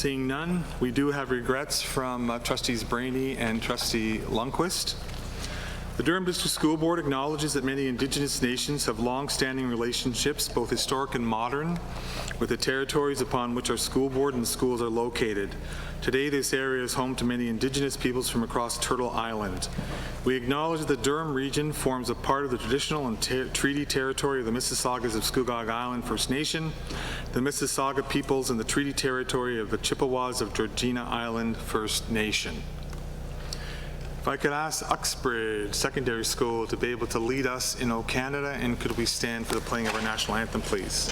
Seeing none, we do have regrets from Trustees Brainy and Trustee Lundquist. The Durham District School Board acknowledges that many Indigenous nations have long-standing relationships, both historic and modern, with the territories upon which our school board and schools are located. Today, this area is home to many Indigenous peoples from across Turtle Island. We acknowledge that the Durham region forms a part of the traditional and treaty territory of the Mississaugas of Scugog Island First Nation, the Mississauga peoples, and the treaty territory of the Chippewas of Georgina Island First Nation. If I could ask Uxbridge Secondary School to be able to lead us in O Canada, and could we stand for the playing of our national anthem, please?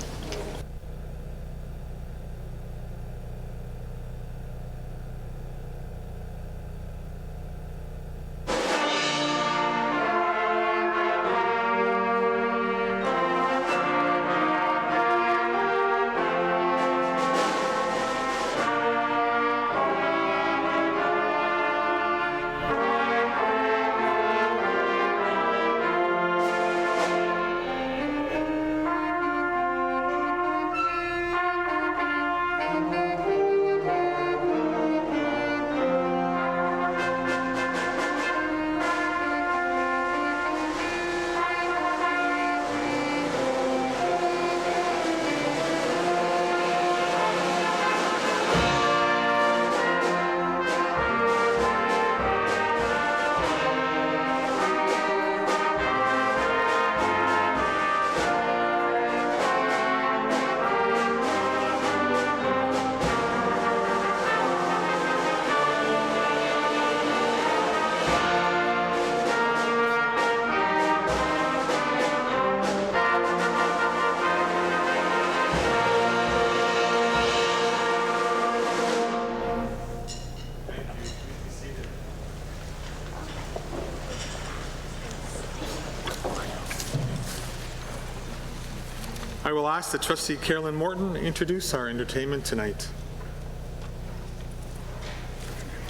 I will ask that Trustee Carolyn Morton introduce our entertainment tonight.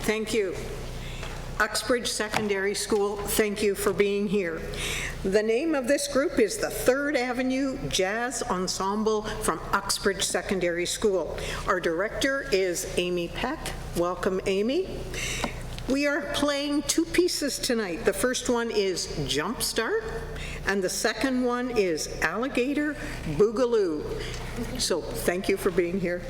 Thank you. Uxbridge Secondary School, thank you for being here. The name of this group is the 3rd Avenue Jazz Ensemble from Uxbridge Secondary School. Our director is Amy Peck. Welcome, Amy. We are playing 2 pieces tonight. The first one is Jumpstart, and the second one is Alligator Boogaloo. So thank you for being here.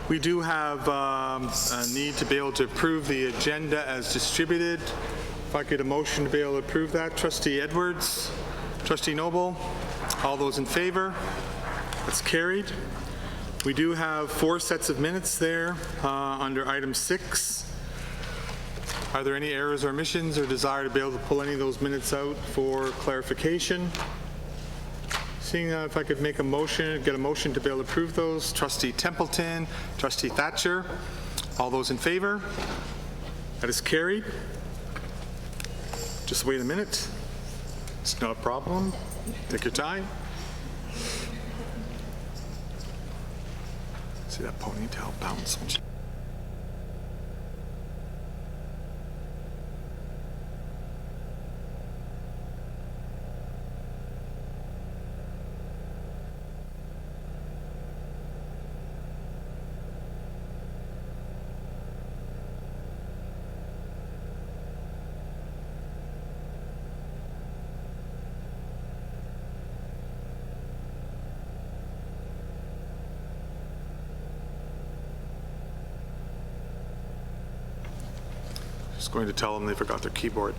We do have a need to be able to approve the agenda as distributed. If I get a motion to be able to approve that. Trustee Edwards, Trustee Noble, all those in favor? That's carried. We do have 4 sets of minutes there under item 6. Are there any errors or omissions or desire to be able to pull any of those minutes out for clarification? Seeing if I could make a motion, get a motion to be able to approve those. Trustee Templeton, Trustee Thatcher, all those in favor? That is carried. Just wait a minute. It's not a problem. Take your time. See that ponytail bounce? Just going to tell them they forgot their keyboard.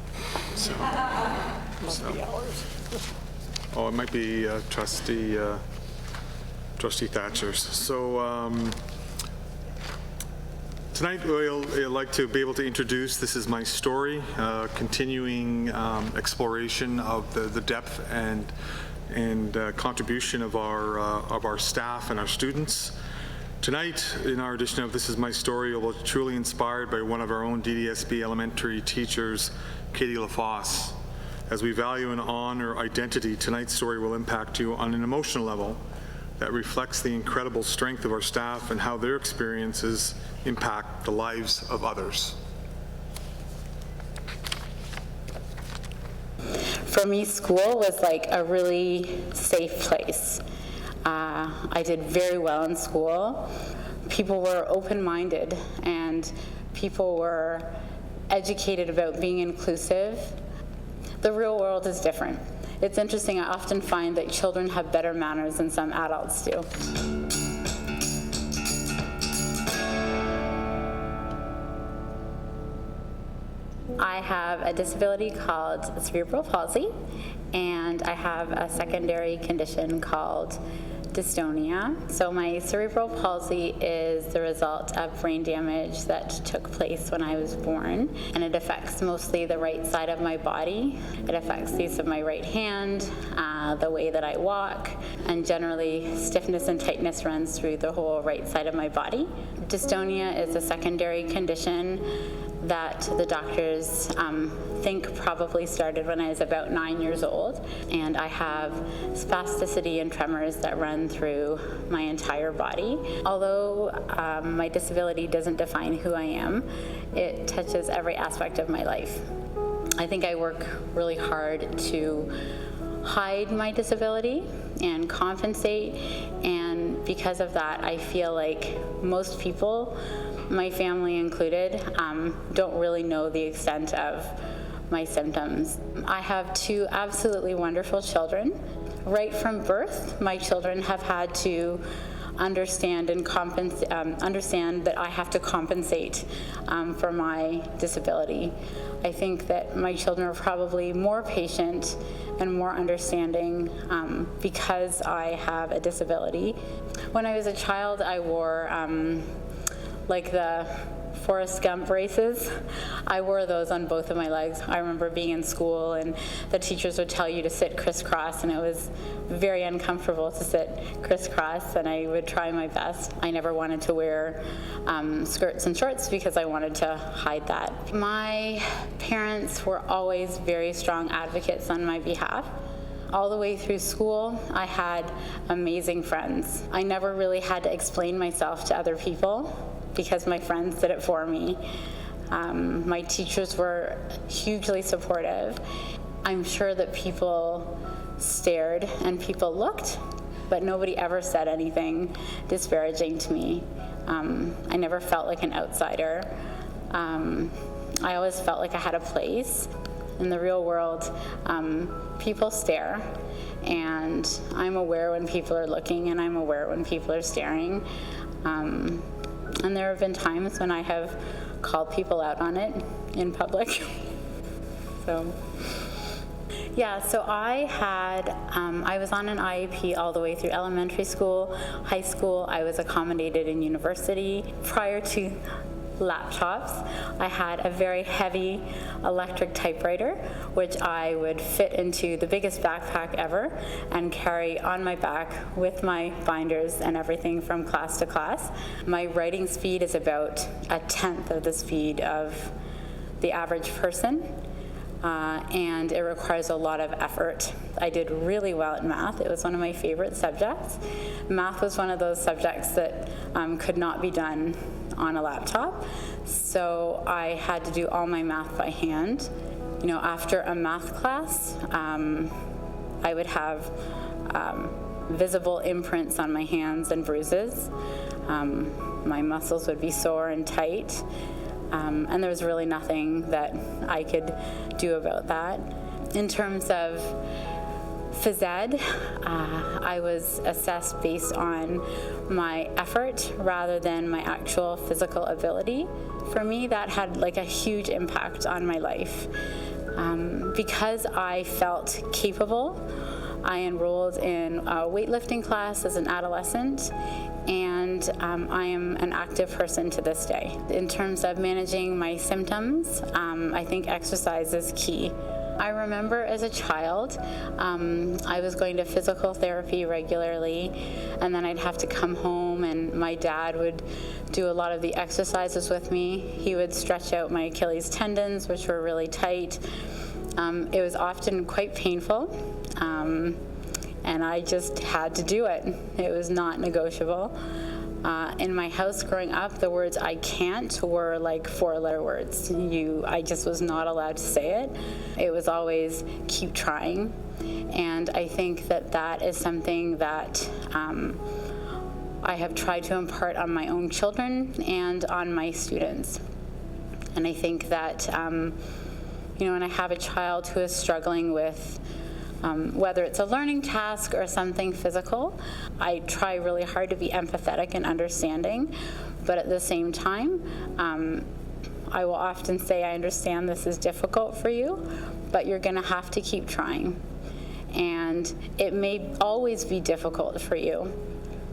So. Oh, it might be Trustee Thatcher's. So tonight I'd like to be able to introduce This Is My Story, continuing exploration of the depth and contribution of our staff and our students. Tonight, in our edition of This Is My Story, we'll be truly inspired by one of our own DDSB elementary teachers, Katie LaFosse. As we value and honor identity, tonight's story will impact you on an emotional level that reflects the incredible strength of our staff and how their experiences impact the lives of others. For me, school was like a really safe place. I did very well in school. People were open-minded and people were educated about being inclusive. The real world is different. It's interesting, I often find that children have better manners than some adults do. I have a disability called cerebral palsy, and I have a secondary condition called dystonia. So my cerebral palsy is the result of brain damage that took place when I was born, and it affects mostly the right side of my body. It affects the use of my right hand, the way that I walk, and generally stiffness and tightness runs through the whole right side of my body. Dystonia is a secondary condition that the doctors think probably started when I was about 9 years old. And I have spasticity and tremors that run through my entire body. Although my disability doesn't define who I am, it touches every aspect of my life. I think I work really hard to hide my disability and compensate, and because of that, I feel like most people, my family included, don't really know the extent of my symptoms. I have 2 absolutely wonderful children. Right from birth, my children have had to understand and understand that I have to compensate for my disability. I think that my children are probably more patient and more understanding because I have a disability. When I was a child, I wore like the Forrest Gump braces. I wore those on both of my legs. I remember being in school and the teachers would tell you to sit crisscross, and it was very uncomfortable to sit crisscross, and I would try my best. I never wanted to wear skirts and shorts because I wanted to hide that. My parents were always very strong advocates on my behalf. All the way through school, I had amazing friends. I never really had to explain myself to other people because my friends did it for me. My teachers were hugely supportive. I'm sure that people stared and people looked, but nobody ever said anything disparaging to me. I never felt like an outsider. I always felt like I had a place. In the real world, people stare, and I'm aware when people are looking, and I'm aware when people are staring. And there have been times when I have called people out on it in public. So, yeah, so I was on an IEP all the way through elementary school, high school. I was accommodated in university. Prior to laptops, I had a very heavy electric typewriter, which I would fit into the biggest backpack ever and carry on my back with my binders and everything from class to class. My writing speed is about a tenth of the speed of the average person. And it requires a lot of effort. I did really well at math. It was one of my favorite subjects. Math was one of those subjects that could not be done on a laptop, so I had to do all my math by hand. You know, after a math class, I would have visible imprints on my hands and bruises. My muscles would be sore and tight. And there was really nothing that I could do about that. In terms of phys ed, I was assessed based on my effort rather than my actual physical ability. For me, that had like a huge impact on my life. Because I felt capable, I enrolled in a weightlifting class as an adolescent, and I am an active person to this day. In terms of managing my symptoms, I think exercise is key. I remember as a child, I was going to physical therapy regularly, and then I'd have to come home and my dad would do a lot of the exercises with me. He would stretch out my Achilles tendons, which were really tight. It was often quite painful, and I just had to do it. It was not negotiable. In my house growing up, the words "I can't" were like 4-letter words. I just was not allowed to say it. It was always keep trying. And I think that is something that I have tried to impart on my own children and on my students. And I think that, when I have a child who is struggling with whether it's a learning task or something physical, I try really hard to be empathetic and understanding, but at the same time, I will often say, I understand this is difficult for you, but you're going to have to keep trying. And it may always be difficult for you,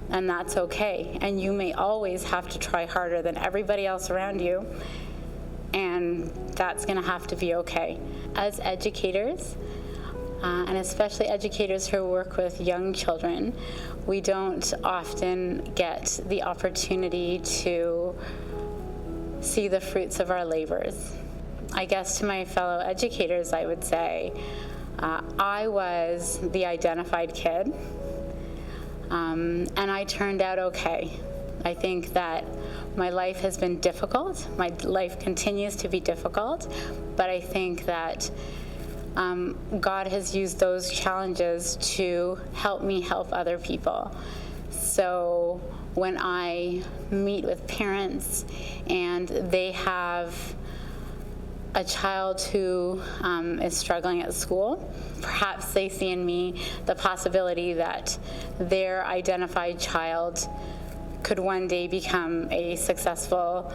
and that's okay. And you may always have to try harder than everybody else around you, and that's going to have to be okay. As educators, and especially educators who work with young children, we don't often get the opportunity to see the fruits of our labors. I guess to my fellow educators, I would say, I was the identified kid, and I turned out okay. I think that my life has been difficult. My life continues to be difficult, but I think that God has used those challenges to help me help other people. So when I meet with parents and they have a child who is struggling at school, perhaps they see in me the possibility that their identified child could one day become a successful,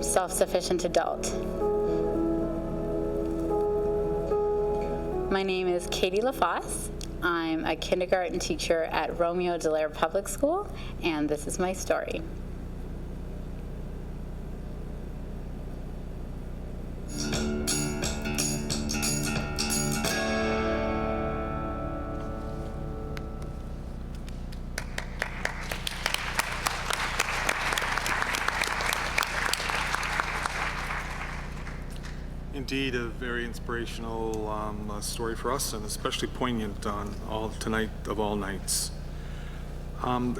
self-sufficient adult. My name is Katie LaFosse. I'm a kindergarten teacher at Romeo Dallaire Public School, and this is my story. Indeed, a very inspirational story for us, and especially poignant on tonight of all nights.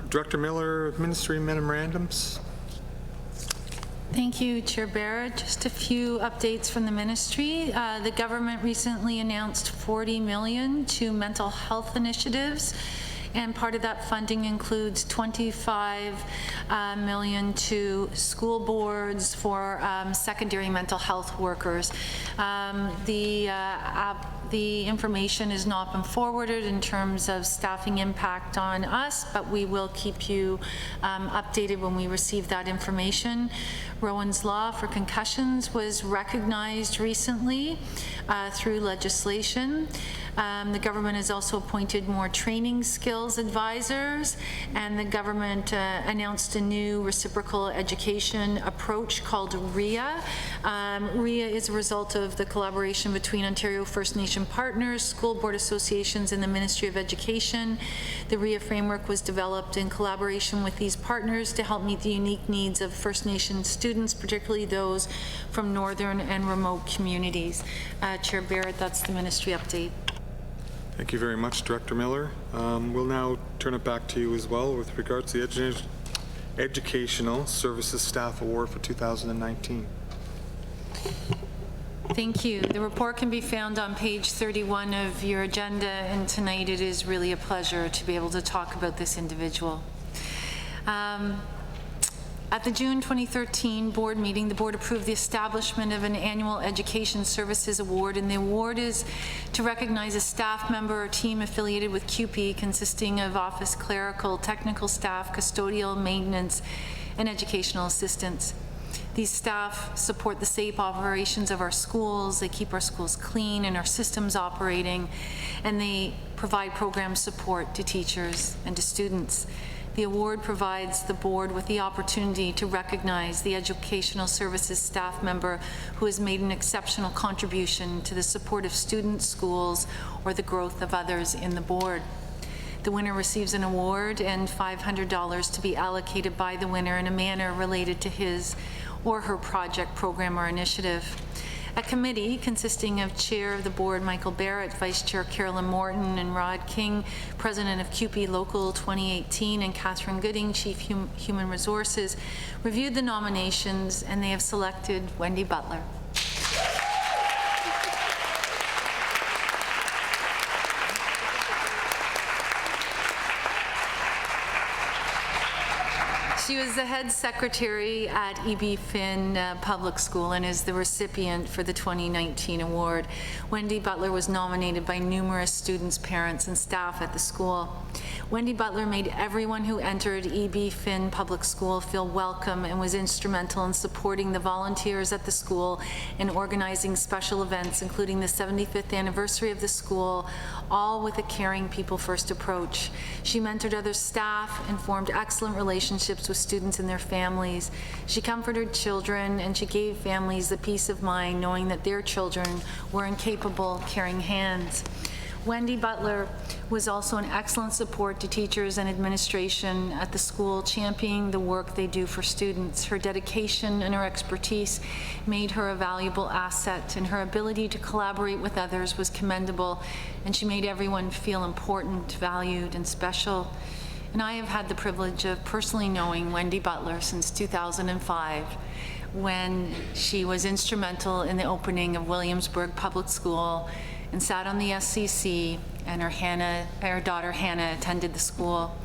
Director Miller, Ministry Memorandums. Thank you, Chair Barrett. Just a few updates from the ministry. The government recently announced $40 million to mental health initiatives, and part of that funding includes $25 million to school boards for secondary mental health workers. The the information has not been forwarded in terms of staffing impact on us, but we will keep you updated when we receive that information. Rowan's Law for concussions was recognized recently through legislation. The government has also appointed more training skills advisors, and the government announced a new reciprocal education approach called RIA. RIA is a result of the collaboration between Ontario First Nation partners, school board associations, and the Ministry of Education. The RIA framework was developed in collaboration with these partners to help meet the unique needs of First Nation students, particularly those from northern and remote communities. Chair Barrett, that's the ministry update. Thank you very much, Director Miller. We'll now turn it back to you as well with regards to the Educational Services Staff Award for 2019. Thank you. The report can be found on page 31 of your agenda, and tonight it is really a pleasure to be able to talk about this individual. At the June 2013 board meeting, the board approved the establishment of an annual Education Services Award, and the award is to recognize a staff member or team affiliated with CUPE consisting of office clerical, technical staff, custodial, maintenance, and educational assistants. These staff support the safe operations of our schools, they keep our schools clean and our systems operating, and they provide program support to teachers and to students. The award provides the board with the opportunity to recognize the educational services staff member who has made an exceptional contribution to the support of students, schools, or the growth of others in the board. The winner receives an award and $500 to be allocated by the winner in a manner related to his or her project, program, or initiative. A committee consisting of Chair of the Board Michael Barrett, Vice Chair Carolyn Morton, and Rod King, President of CUPE Local 2018, and Catherine Gooding, Chief Human Resources, reviewed the nominations, and they have selected Wendy Butler. She was the head secretary at E.B. Finn Public School and is the recipient for the 2019 award. Wendy Butler was nominated by numerous students, parents, and staff at the school. Wendy Butler made everyone who entered E.B. Finn Public School feel welcome and was instrumental in supporting the volunteers at the school and organizing special events, including the 75th anniversary of the school, all with a caring, people-first approach. She mentored other staff and formed excellent relationships with students and their families. She comforted children, and she gave families the peace of mind knowing that their children were in capable, caring hands. Wendy Butler was also an excellent support to teachers and administration at the school, championing the work they do for students. Her dedication and her expertise made her a valuable asset, and her ability to collaborate with others was commendable, and she made everyone feel important, valued, and special. And I have had the privilege of personally knowing Wendy Butler since 2005, when she was instrumental in the opening of Williamsburg Public School and sat on the SCC, and her daughter Hannah attended the school.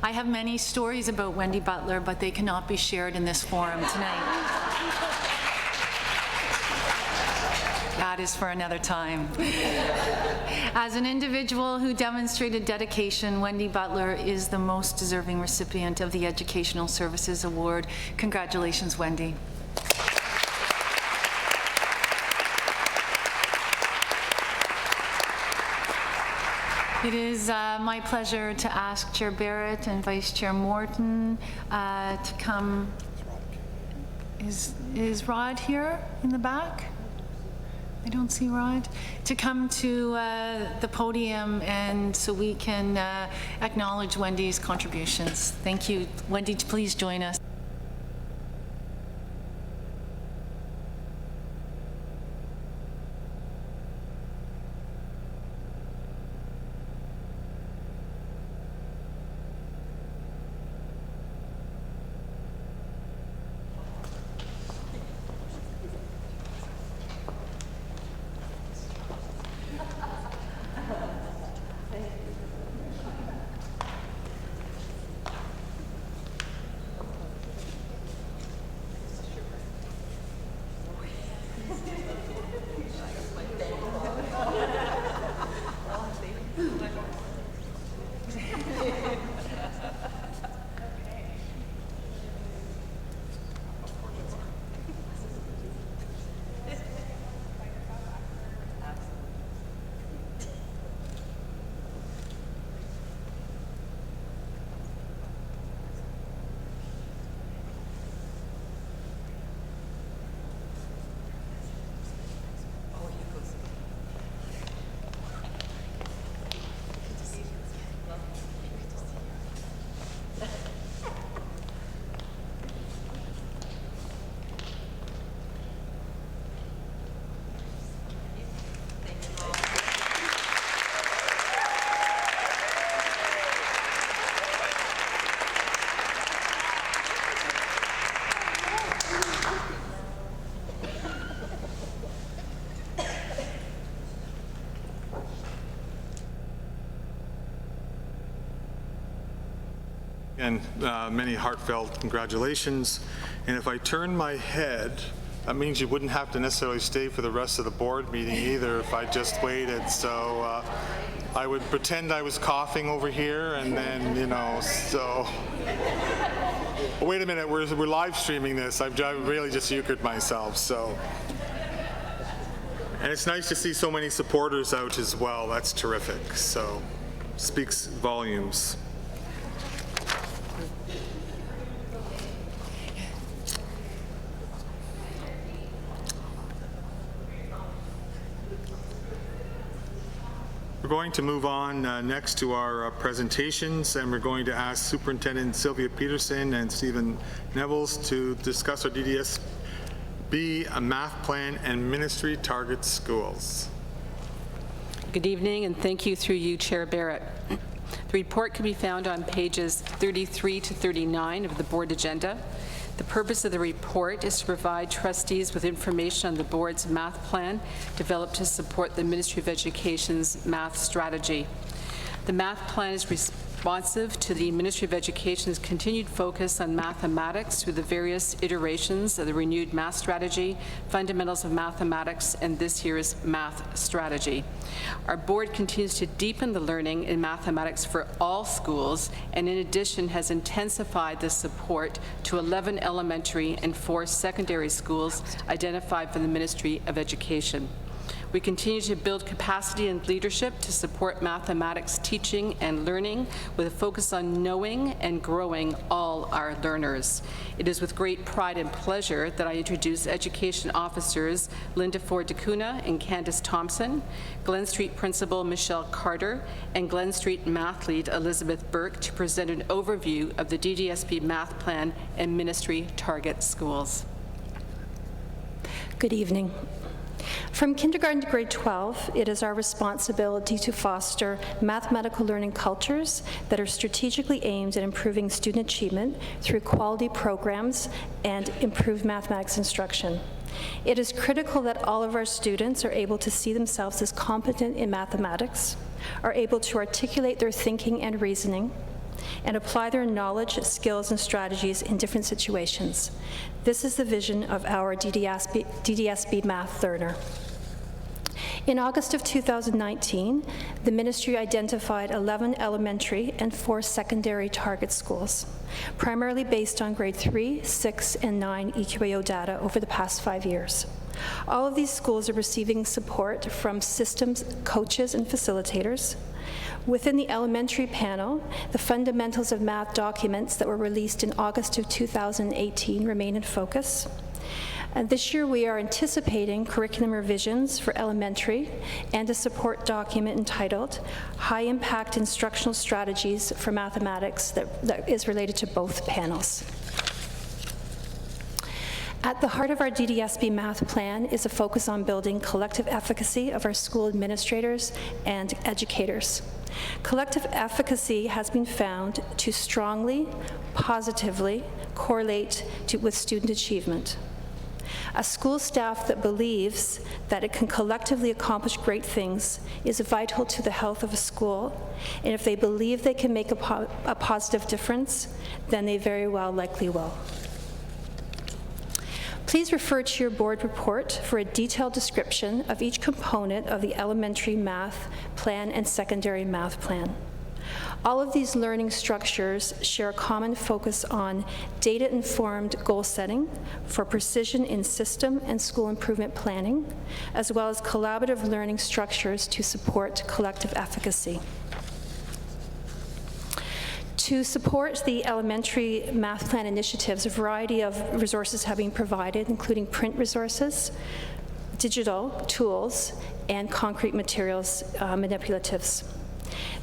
I have many stories about Wendy Butler, but they cannot be shared in this forum tonight. That is for another time. As an individual who demonstrated dedication, Wendy Butler is the most deserving recipient of the Educational Services Award. Congratulations, Wendy. It is my pleasure to ask Chair Barrett and Vice Chair Morton to come. Is Rod here in the back? I don't see Rod. To come to the podium, and so we can acknowledge Wendy's contributions. Thank you. Wendy, please join us. And many heartfelt congratulations. And if I turn my head, that means you wouldn't have to necessarily stay for the rest of the board meeting either if I just waited. So I would pretend I was coughing over here and then, you know, so. Wait a minute, we're live streaming this. I've really just euchred myself, so. And it's nice to see so many supporters out as well. That's terrific. So speaks volumes. We're going to move on next to our presentations, and we're going to ask Superintendent Sylvia Peterson and Stephen Nevels to discuss our DDSB math plan and ministry target schools. Good evening, and thank you through you, Chair Barrett. The report can be found on pages 33 to 39 of the board agenda. The purpose of the report is to provide trustees with information on the board's math plan developed to support the Ministry of Education's math strategy. The math plan is responsive to the Ministry of Education's continued focus on mathematics through the various iterations of the renewed math strategy, fundamentals of mathematics, and this year's math strategy. Our board continues to deepen the learning in mathematics for all schools, and in addition has intensified the support to 11 elementary and 4 secondary schools identified by the Ministry of Education. We continue to build capacity and leadership to support mathematics teaching and learning with a focus on knowing and growing all our learners. It is with great pride and pleasure that I introduce Education Officers Linda Ford DeCuna and Candace Thompson, Glen Street Principal Michelle Carter, and Glen Street Math Lead Elizabeth Burke to present an overview of the DDSB Math Plan and Ministry Target Schools. Good evening. From kindergarten to grade 12, it is our responsibility to foster mathematical learning cultures that are strategically aimed at improving student achievement through quality programs and improved mathematics instruction. It is critical that all of our students are able to see themselves as competent in mathematics, are able to articulate their thinking and reasoning, and apply their knowledge, skills, and strategies in different situations. This is the vision of our DDSB Math Learner. In August of 2019, the ministry identified 11 elementary and 4 secondary target schools, primarily based on grade 3, 6, and 9 EQAO data over the past 5 years. All of these schools are receiving support from systems coaches and facilitators. Within the elementary panel, the fundamentals of math documents that were released in August of 2018 remain in focus. And this year we are anticipating curriculum revisions for elementary and a support document entitled High Impact Instructional Strategies for Mathematics that is related to both panels. At the heart of our DDSB math plan is a focus on building collective efficacy of our school administrators and educators. Collective efficacy has been found to strongly, positively correlate with student achievement. A school staff that believes that it can collectively accomplish great things is vital to the health of a school, and if they believe they can make a positive difference, then they very well likely will. Please refer to your board report for a detailed description of each component of the elementary math plan and secondary math plan. All of these learning structures share a common focus on data-informed goal setting for precision in system and school improvement planning, as well as collaborative learning structures to support collective efficacy. To support the elementary math plan initiatives, a variety of resources have been provided, including print resources, digital tools, and concrete materials manipulatives.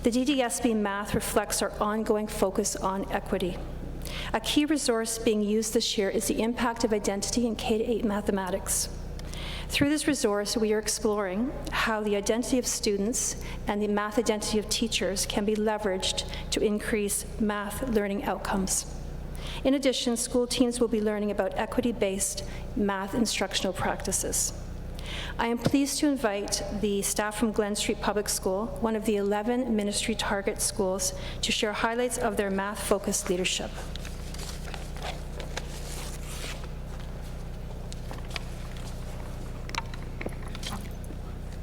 The DDSB Math reflects our ongoing focus on equity. A key resource being used this year is the impact of identity in K-8 mathematics. Through this resource, we are exploring how the identity of students and the math identity of teachers can be leveraged to increase math learning outcomes. In addition, school teams will be learning about equity-based math instructional practices. I am pleased to invite the staff from Glen Street Public School, one of the 11 ministry target schools, to share highlights of their math-focused leadership.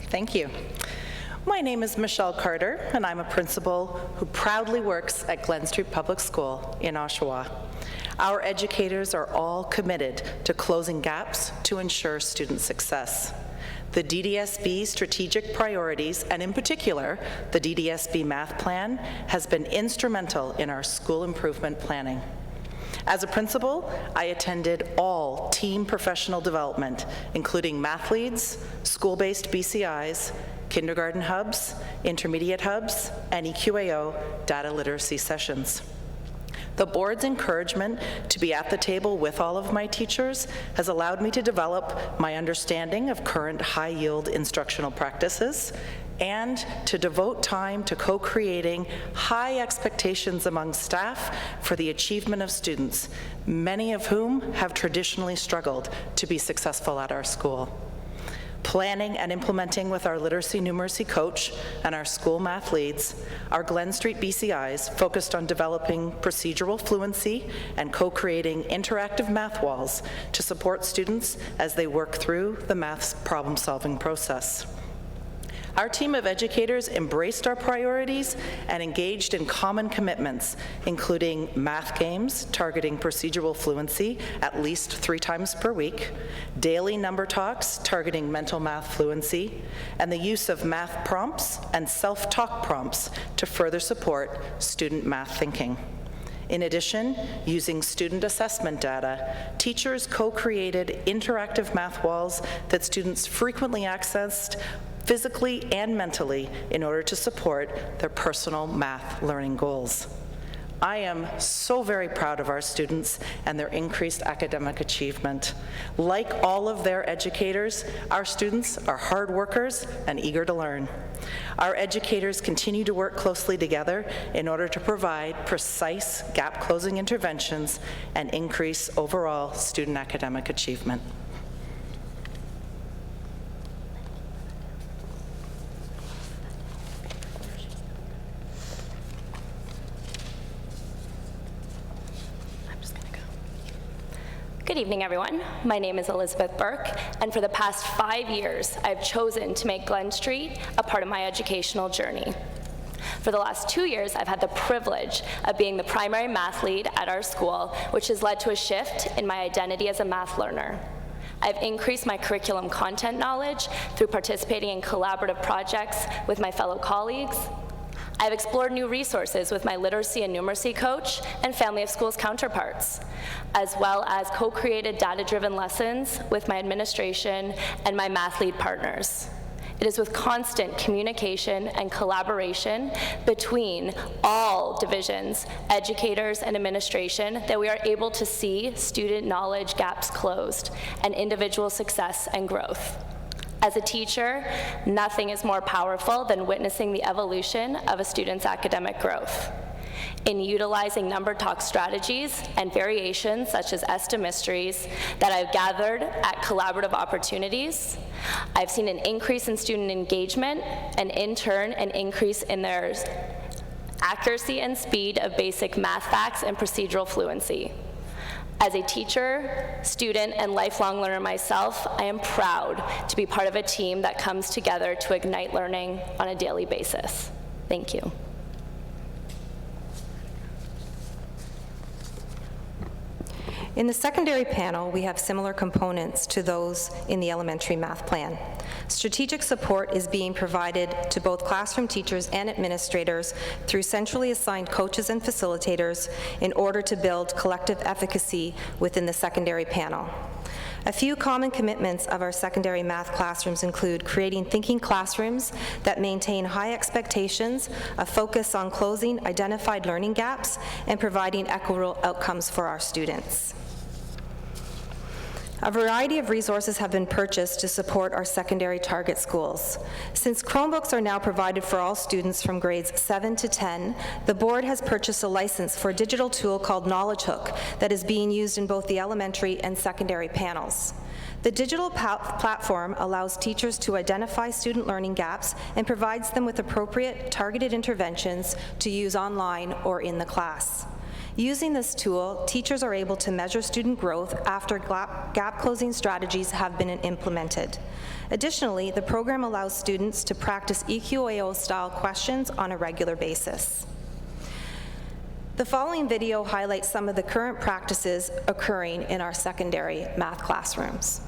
Thank you. My name is Michelle Carter, and I'm a principal who proudly works at Glen Street Public School in Oshawa. Our educators are all committed to closing gaps to ensure student success. The DDSB strategic priorities, and in particular, the DDSB math plan, has been instrumental in our school improvement planning. As a principal, I attended all team professional development, including math leads, school-based BCIs, kindergarten hubs, intermediate hubs, and EQAO data literacy sessions. The board's encouragement to be at the table with all of my teachers has allowed me to develop my understanding of current high-yield instructional practices and to devote time to co-creating high expectations among staff for the achievement of students, many of whom have traditionally struggled to be successful at our school. Planning and implementing with our literacy numeracy coach and our school math leads, our Glen Street BCIs focused on developing procedural fluency and co-creating interactive math walls to support students as they work through the math problem-solving process. Our team of educators embraced our priorities and engaged in common commitments, including math games targeting procedural fluency at least 3 times per week, daily number talks targeting mental math fluency, and the use of math prompts and self-talk prompts to further support student math thinking. In addition, using student assessment data, teachers co-created interactive math walls that students frequently accessed physically and mentally in order to support their personal math learning goals. I am so very proud of our students and their increased academic achievement. Like all of their educators, our students are hard workers and eager to learn. Our educators continue to work closely together in order to provide precise gap-closing interventions and increase overall student academic achievement. Good evening, everyone. My name is Elizabeth Burke, and for the past 5 years, I've chosen to make Glen Street a part of my educational journey. For the last 2 years, I've had the privilege of being the primary math lead at our school, which has led to a shift in my identity as a math learner. I've increased my curriculum content knowledge through participating in collaborative projects with my fellow colleagues. I've explored new resources with my literacy and numeracy coach and family of schools counterparts, as well as co-created data-driven lessons with my administration and my math lead partners. It is with constant communication and collaboration between all divisions, educators, and administration that we are able to see student knowledge gaps closed and individual success and growth. As a teacher, nothing is more powerful than witnessing the evolution of a student's academic growth. In utilizing number talk strategies and variations such as mysteries that I've gathered at collaborative opportunities, I've seen an increase in student engagement and in turn an increase in their accuracy and speed of basic math facts and procedural fluency. As a teacher, student, and lifelong learner myself, I am proud to be part of a team that comes together to ignite learning on a daily basis. Thank you. In the secondary panel, we have similar components to those in the elementary math plan. Strategic support is being provided to both classroom teachers and administrators through centrally assigned coaches and facilitators in order to build collective efficacy within the secondary panel. A few common commitments of our secondary math classrooms include creating thinking classrooms that maintain high expectations, a focus on closing identified learning gaps, and providing equitable outcomes for our students. A variety of resources have been purchased to support our secondary target schools. Since Chromebooks are now provided for all students from grades 7 to 10, the board has purchased a license for a digital tool called Knowledge Hook that is being used in both the elementary and secondary panels. The digital platform allows teachers to identify student learning gaps and provides them with appropriate targeted interventions to use online or in the class. Using this tool, teachers are able to measure student growth after gap-closing strategies have been implemented. Additionally, the program allows students to practice EQAO-style questions on a regular basis. The following video highlights some of the current practices occurring in our secondary math classrooms.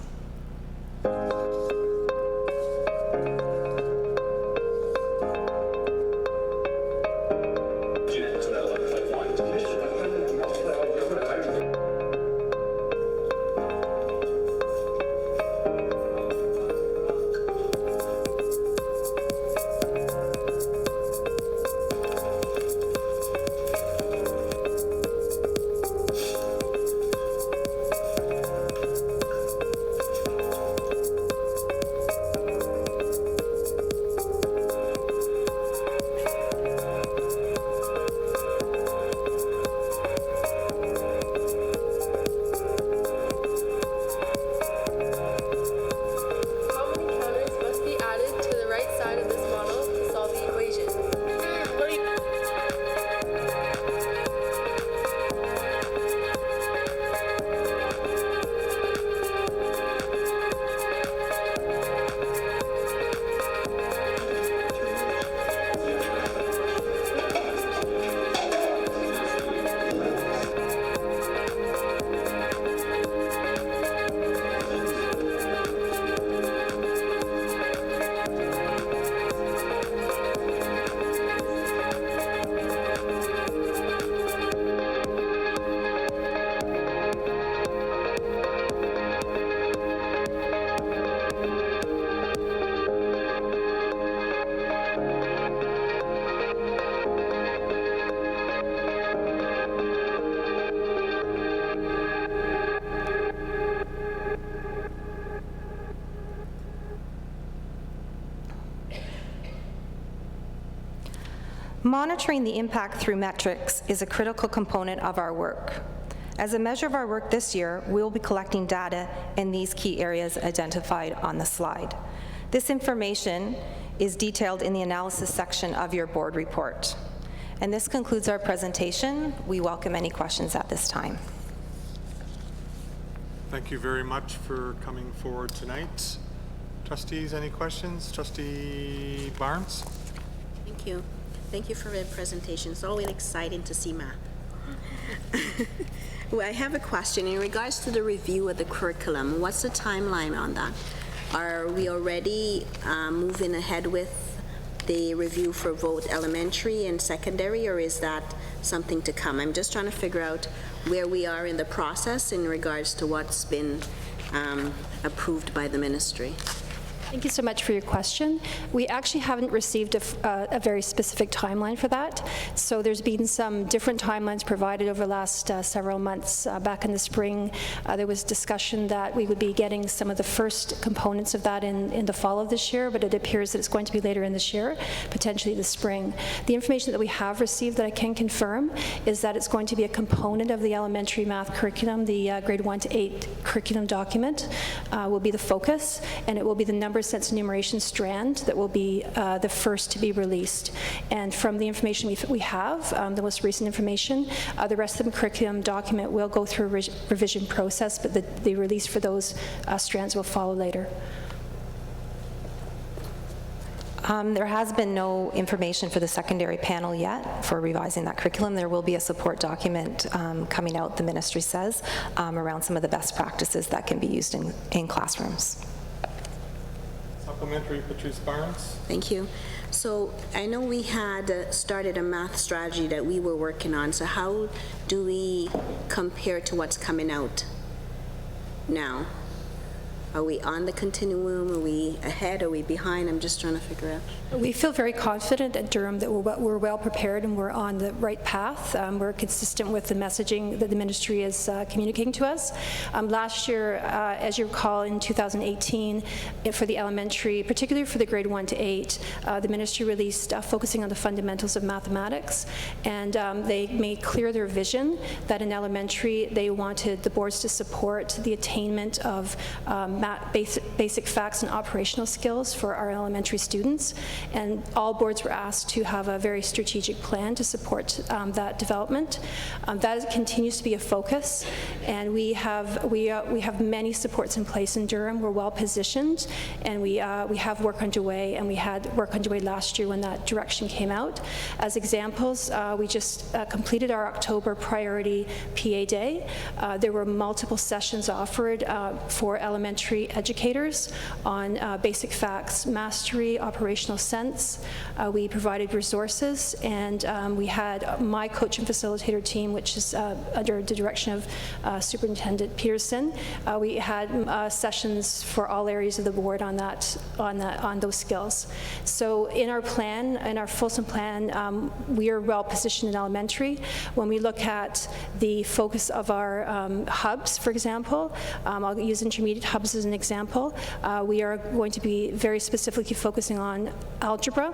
Monitoring the impact through metrics is a critical component of our work. As a measure of our work this year, we will be collecting data in these key areas identified on the slide. This information is detailed in the analysis section of your board report. And this concludes our presentation. We welcome any questions at this time. Thank you very much for coming forward tonight. Trustees, any questions? Trustee Barnes? Thank you. Thank you for the presentation. It's always exciting to see math. Well, I have a question. In regards to the review of the curriculum, what's the timeline on that? Are we already moving ahead with the review for both elementary and secondary, or is that something to come? I'm just trying to figure out where we are in the process in regards to what's been approved by the ministry. Thank you so much for your question. We actually haven't received a very specific timeline for that. So there's been some different timelines provided over the last several months. Back in the spring, there was discussion that we would be getting some of the first components of that in the fall of this year, but it appears that it's going to be later in this year, potentially the spring. The information that we have received that I can confirm is that it's going to be a component of the elementary math curriculum. The grade 1 to 8 curriculum document will be the focus, and it will be the number sense enumeration strand that will be the first to be released. And from the information we have, the most recent information, the rest of the curriculum document will go through a revision process, but the release for those strands will follow later. There has been no information for the secondary panel yet for revising that curriculum. There will be a support document coming out, the ministry says, around some of the best practices that can be used in classrooms. Supplementary, Patrice Barnes. Thank you. So I know we had started a math strategy that we were working on. So how do we compare to what's coming out now? Are we on the continuum? Are we ahead? Are we behind? I'm just trying to figure out. We feel very confident at Durham that we're well prepared and we're on the right path. We're consistent with the messaging that the ministry is communicating to us. Last year, as you recall, in 2018, for the elementary, particularly for the grade 1 to 8, the ministry released focusing on the fundamentals of mathematics, and they made clear their vision that in elementary they wanted the boards to support the attainment of basic facts and operational skills for our elementary students, and all boards were asked to have a very strategic plan to support that development. That continues to be a focus, and we have many supports in place in Durham. We're well positioned, and we have work underway, and we had work underway last year when that direction came out. As examples, we just completed our October priority PA Day. There were multiple sessions offered for elementary educators on basic facts, mastery, operational sense. We provided resources, and we had my coach and facilitator team, which is under the direction of Superintendent Peterson. We had sessions for all areas of the board on those skills. So in our plan, in our fulsome plan, we are well positioned in elementary. When we look at the focus of our hubs, for example, I'll use intermediate hubs as an example. We are going to be very specifically focusing on algebra.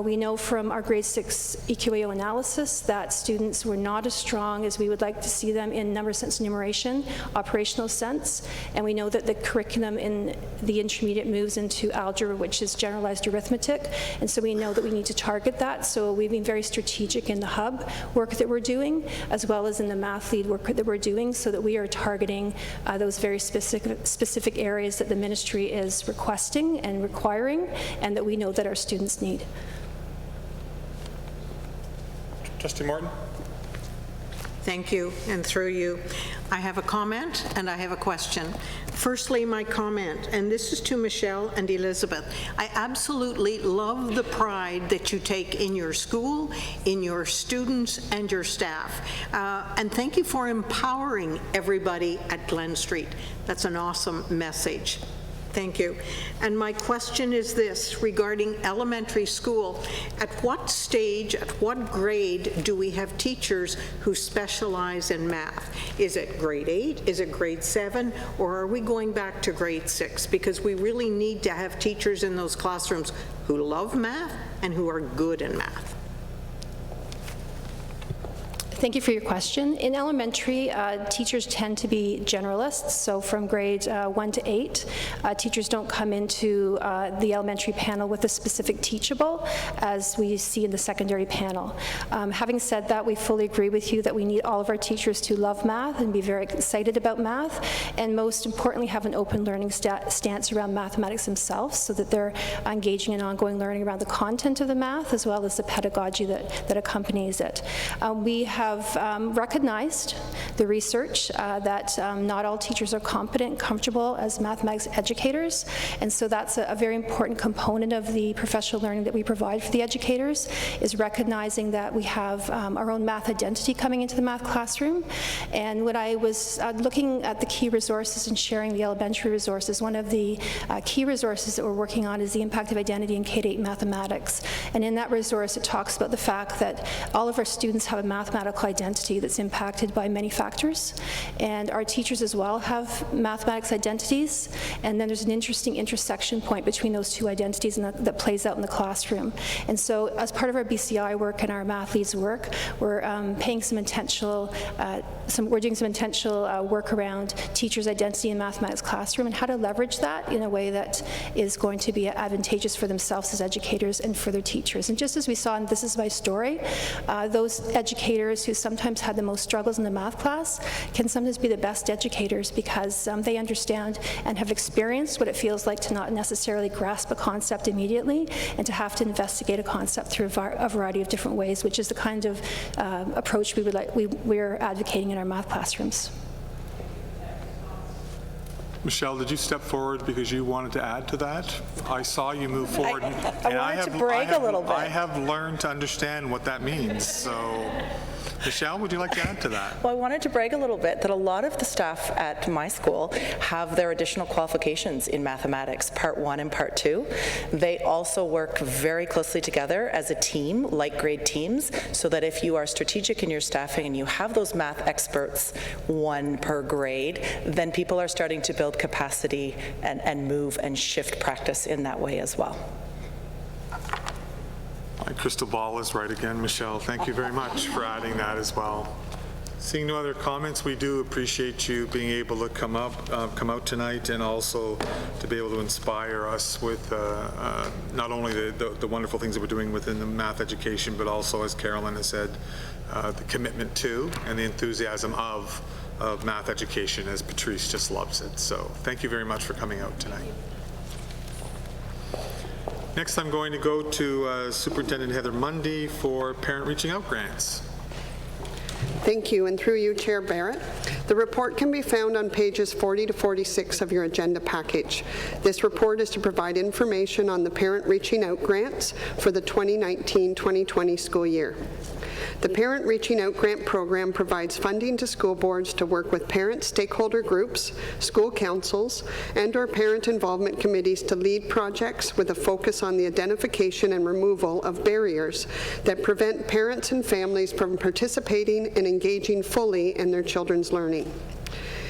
We know from our grade 6 EQAO analysis that students were not as strong as we would like to see them in number sense enumeration, operational sense, and we know that the curriculum in the intermediate moves into algebra, which is generalized arithmetic, and so we know that we need to target that. So we've been very strategic in the hub work that we're doing, as well as in the math lead work that we're doing, so that we are targeting those very specific areas that the ministry is requesting and requiring, and that we know that our students need. Trustee Morton? Thank you, and through you. I have a comment and I have a question. Firstly, my comment, and this is to Michelle and Elizabeth. I absolutely love the pride that you take in your school, in your students, and your staff. And thank you for empowering everybody at Glen Street. That's an awesome message. Thank you. And my question is this, regarding elementary school. At what stage, at what grade do we have teachers who specialize in math? Is it grade 8? Is it grade 7? Or are we going back to grade 6? Because we really need to have teachers in those classrooms who love math and who are good in math. Thank you for your question. In elementary, teachers tend to be generalists, so from grades 1 to 8, teachers don't come into the elementary panel with a specific teachable as we see in the secondary panel. Having said that, we fully agree with you that we need all of our teachers to love math and be very excited about math, and most importantly have an open learning stance around mathematics themselves, so that they're engaging in ongoing learning around the content of the math as well as the pedagogy that accompanies it. We have recognized the research that not all teachers are competent and comfortable as mathematics educators, and so that's a very important component of the professional learning that we provide for the educators, is recognizing that we have our own math identity coming into the math classroom. And when I was looking at the key resources and sharing the elementary resources, one of the key resources that we're working on is the impact of identity in K-8 mathematics. And in that resource, it talks about the fact that all of our students have a mathematical identity that's impacted by many factors, and our teachers as well have mathematics identities, and then there's an interesting intersection point between those two identities, and that plays out in the classroom. And so as part of our BCI work and our math leads work, we're paying some intentional, we're doing some intentional work around teachers' identity in mathematics classroom and how to leverage that in a way that is going to be advantageous for themselves as educators and for their teachers. And just as we saw in This Is My Story, those educators who sometimes had the most struggles in the math class can sometimes be the best educators, because they understand and have experienced what it feels like to not necessarily grasp a concept immediately and to have to investigate a concept through a variety of different ways, which is the kind of approach we're advocating in our math classrooms. Michelle, did you step forward because you wanted to add to that? I saw you move forward. I wanted to brag a little bit. I have learned to understand what that means, so Michelle, would you like to add to that? Well, I wanted to brag a little bit that a lot of the staff at my school have their additional qualifications in mathematics, Part 1 and Part 2. They also work very closely together as a team, like grade teams, so that if you are strategic in your staffing and you have those math experts, 1 per grade, then people are starting to build capacity and move and shift practice in that way as well. My crystal ball is right again, Michelle. Thank you very much for adding that as well. Seeing no other comments, we do appreciate you being able to come out tonight, and also to be able to inspire us with not only the wonderful things that we're doing within the math education, but also, as Carolyn has said, the commitment to and the enthusiasm of math education, as Patrice just loves it. So thank you very much for coming out tonight. Next, I'm going to go to Superintendent Heather Mundy for Parent Reaching Out grants. Thank you, and through you, Chair Barrett. The report can be found on pages 40 to 46 of your agenda package. This report is to provide information on the Parent Reaching Out grants for the 2019-2020 school year. The Parent Reaching Out grant program provides funding to school boards to work with parent stakeholder groups, school councils, and/or parent involvement committees to lead projects with a focus on the identification and removal of barriers that prevent parents and families from participating and engaging fully in their children's learning.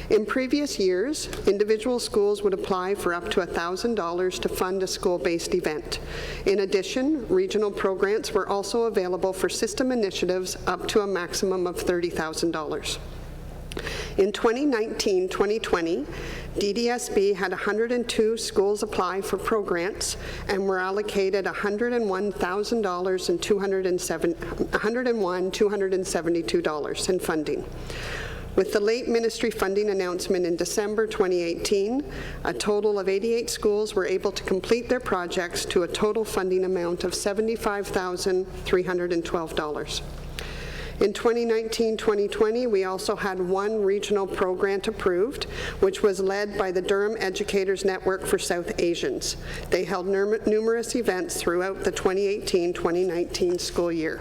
In previous years, individual schools would apply for up to $1,000 to fund a school-based event. In addition, regional programs were also available for system initiatives up to a maximum of $30,000. In 2019-2020, DDSB had 102 schools apply for grants and were allocated $101,000 and $272 in funding. With the late ministry funding announcement in December 2018, a total of 88 schools were able to complete their projects to a total funding amount of $75,312. In 2019-2020, we also had one regional pro-grant approved, which was led by the Durham Educators Network for South Asians. They held numerous events throughout the 2018-2019 school year.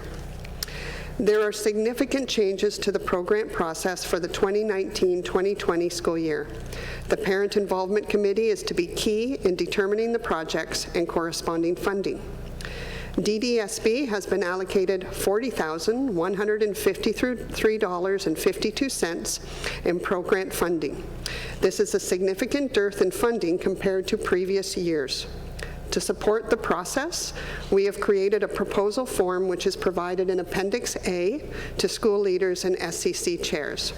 There are significant changes to the pro-grant process for the 2019-2020 school year. The Parent Involvement Committee is to be key in determining the projects and corresponding funding. DDSB has been allocated $40,153.52 in pro-grant funding. This is a significant dearth in funding compared to previous years. To support the process, we have created a proposal form which is provided in Appendix A to school leaders and SCC chairs.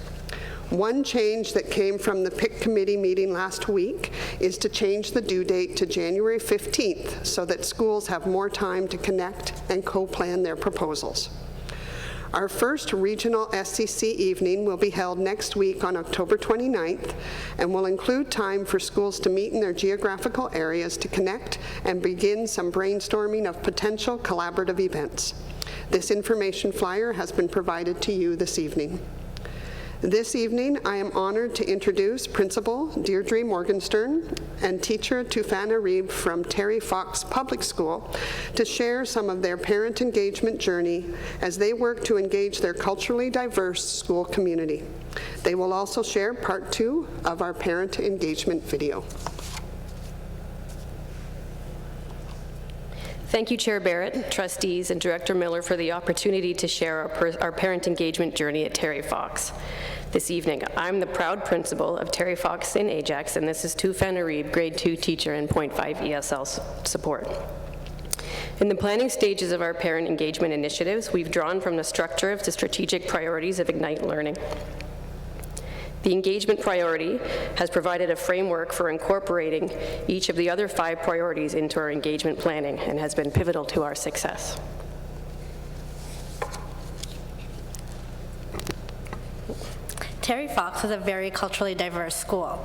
One change that came from the PIC committee meeting last week is to change the due date to January 15th so that schools have more time to connect and co-plan their proposals. Our first regional SCC evening will be held next week on October 29th and will include time for schools to meet in their geographical areas to connect and begin some brainstorming of potential collaborative events. This information flyer has been provided to you this evening. This evening, I am honored to introduce Principal Deirdre Morgenstern and teacher Tufana Reeb from Terry Fox Public School to share some of their parent engagement journey as they work to engage their culturally diverse school community. They will also share part 2 of our parent engagement video. Thank you, Chair Barrett, trustees, and Director Miller for the opportunity to share our parent engagement journey at Terry Fox. This evening, I'm the proud principal of Terry Fox in Ajax, and this is Tufana Reeb, grade 2 teacher and 0.5 ESL support. In the planning stages of our parent engagement initiatives, we've drawn from the structure of the strategic priorities of Ignite Learning. The engagement priority has provided a framework for incorporating each of the other 5 priorities into our engagement planning and has been pivotal to our success. Terry Fox is a very culturally diverse school.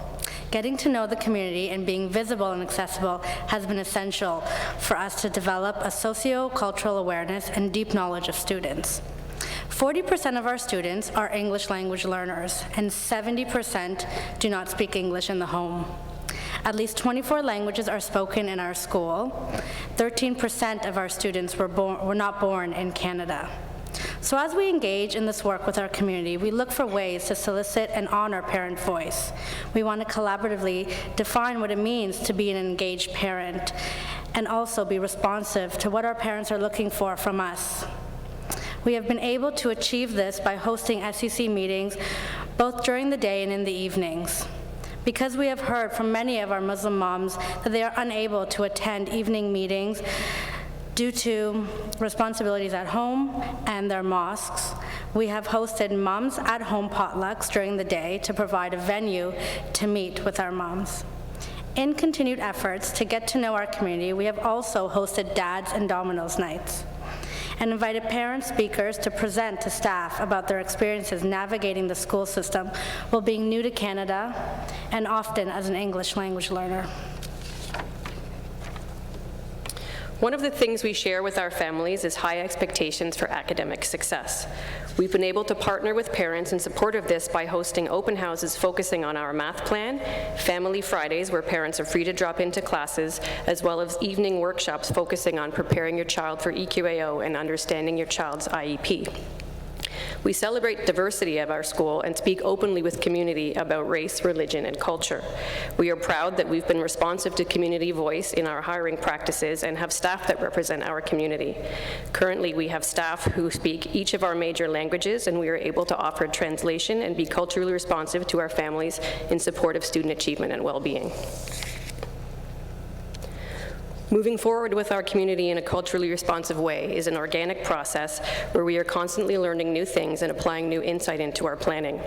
Getting to know the community and being visible and accessible has been essential for us to develop a socio-cultural awareness and deep knowledge of students. 40% of our students are English language learners, and 70% do not speak English in the home. At least 24 languages are spoken in our school. 13% of our students were not born in Canada. So as we engage in this work with our community, we look for ways to solicit and honor parent voice. We want to collaboratively define what it means to be an engaged parent and also be responsive to what our parents are looking for from us. We have been able to achieve this by hosting SCC meetings both during the day and in the evenings. Because we have heard from many of our Muslim moms that they are unable to attend evening meetings due to responsibilities at home and their mosques, We have hosted moms at home potlucks during the day to provide a venue to meet with our moms. In continued efforts to get to know our community, we have also hosted Dads and Dominoes nights and invited parent speakers to present to staff about their experiences navigating the school system while being new to Canada and often as an English language learner. One of the things we share with our families is high expectations for academic success. We've been able to partner with parents in support of this by hosting open houses focusing on our math plan, Family Fridays where parents are free to drop into classes, as well as evening workshops focusing on preparing your child for EQAO and understanding your child's IEP. We celebrate diversity of our school and speak openly with community about race, religion, and culture. We are proud that we've been responsive to community voice in our hiring practices and have staff that represent our community. Currently, we have staff who speak each of our major languages, and we are able to offer translation and be culturally responsive to our families in support of student achievement and well-being. Moving forward with our community in a culturally responsive way is an organic process where we are constantly learning new things and applying new insight into our planning.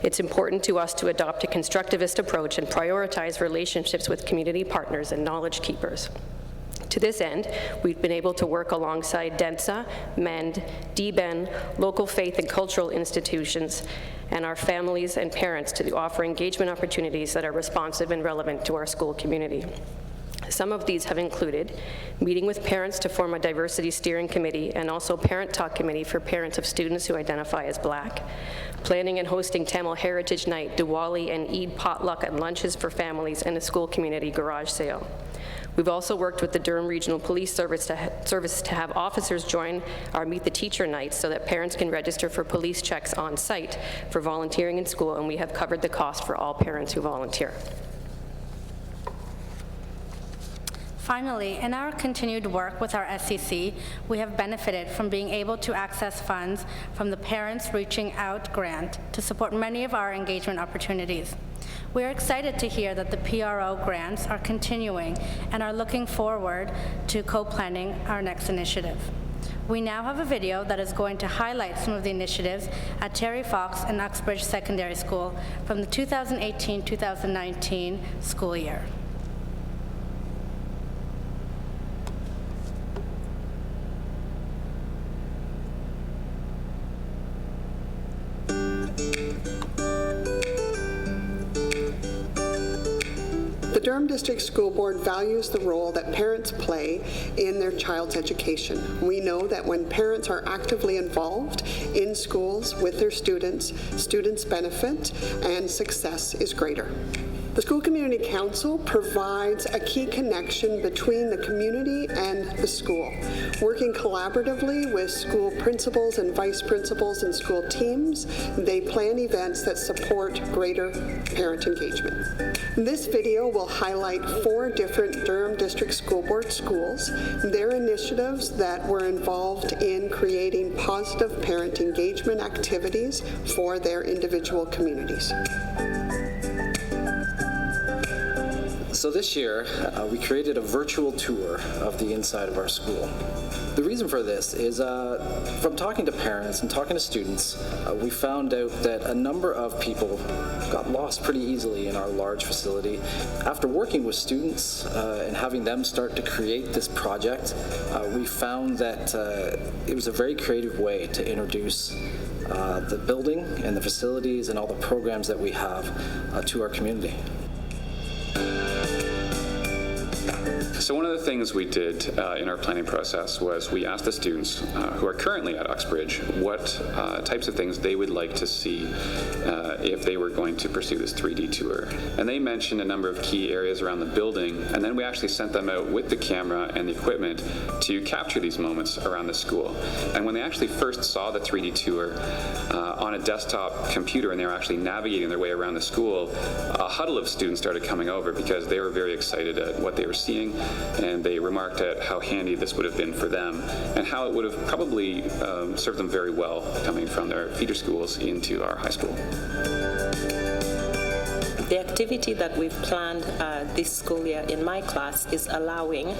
It's important to us to adopt a constructivist approach and prioritize relationships with community partners and knowledge keepers. To this end, we've been able to work alongside DENSA, MEND, DBEN, local faith and cultural institutions, and our families and parents to offer engagement opportunities that are responsive and relevant to our school community. Some of these have included meeting with parents to form a diversity steering committee and also parent talk committee for parents of students who identify as Black, planning and hosting Tamil Heritage Night, Diwali, and Eid potluck and lunches for families, and a school community garage sale. We've also worked with the Durham Regional Police Service to have officers join our Meet the Teacher nights so that parents can register for police checks on site for volunteering in school, and we have covered the cost for all parents who volunteer. Finally, in our continued work with our SCC, we have benefited from being able to access funds from the Parents Reaching Out grant to support many of our engagement opportunities. We are excited to hear that the PRO grants are continuing and are looking forward to co-planning our next initiative. We now have a video that is going to highlight some of the initiatives at Terry Fox and Uxbridge Secondary School from the 2018-2019 school year. The Durham District School Board values the role that parents play in their child's education. We know that when parents are actively involved in schools with their students, students benefit and success is greater. The School Community Council provides a key connection between the community and the school, working collaboratively with school principals and vice principals and school teams. They plan events that support greater parent engagement. This video will highlight 4 different Durham District School Board schools, their initiatives that were involved in creating positive parent engagement activities for their individual communities. So this year, we created a virtual tour of the inside of our school. The reason for this is from talking to parents and talking to students, we found out that a number of people got lost pretty easily in our large facility. After working with students and having them start to create this project, we found that it was a very creative way to introduce the building and the facilities and all the programs that we have to our community. So one of the things we did in our planning process was we asked the students who are currently at Uxbridge what types of things they would like to see if they were going to pursue this 3D tour. And they mentioned a number of key areas around the building, and then we actually sent them out with the camera and the equipment to capture these moments around the school. And when they actually first saw the 3D tour on a desktop computer and they were actually navigating their way around the school, a huddle of students started coming over because they were very excited at what they were seeing, and they remarked at how handy this would have been for them and how it would have probably served them very well coming from their feeder schools into our high school. The activity that we've planned this school year in my class is allowing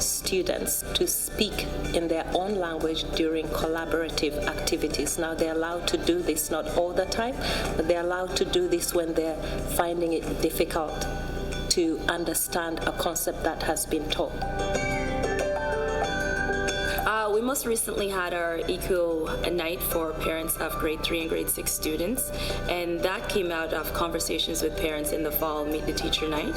students to speak in their own language during collaborative activities. Now, they're allowed to do this not all the time, but they're allowed to do this when they're finding it difficult to understand a concept that has been taught. We most recently had our ECO night for parents of grade 3 and grade 6 students, and that came out of conversations with parents in the fall Meet the Teacher night.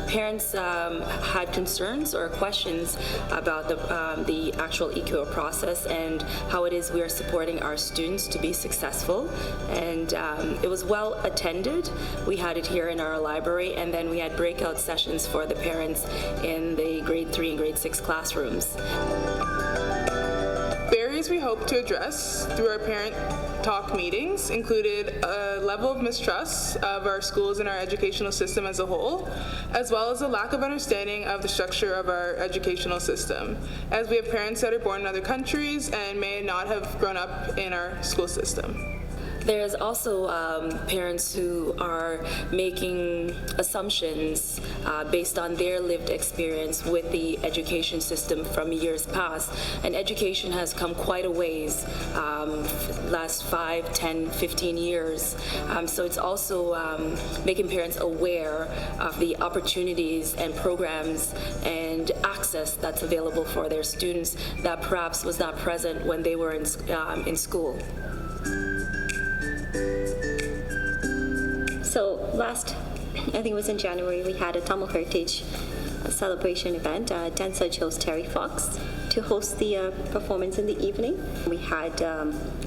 Parents had concerns or questions about the actual ECO process and how it is we are supporting our students to be successful, and it was well attended. We had it here in our library, and then we had breakout sessions for the parents in the grade 3 and grade 6 classrooms. Barriers we hope to address through our parent talk meetings included a level of mistrust of our schools and our educational system as a whole, as well as a lack of understanding of the structure of our educational system, as we have parents that are born in other countries and may not have grown up in our school system. There's also parents who are making assumptions based on their lived experience with the education system from years past. And education has come quite a ways last 5, 10, 15 years. So it's also making parents aware of the opportunities and programs and access that's available for their students that perhaps was not present when they were in school. So last, I think it was in January, we had a Tamil Heritage celebration event. Dancer chose Terry Fox to host the performance in the evening. We had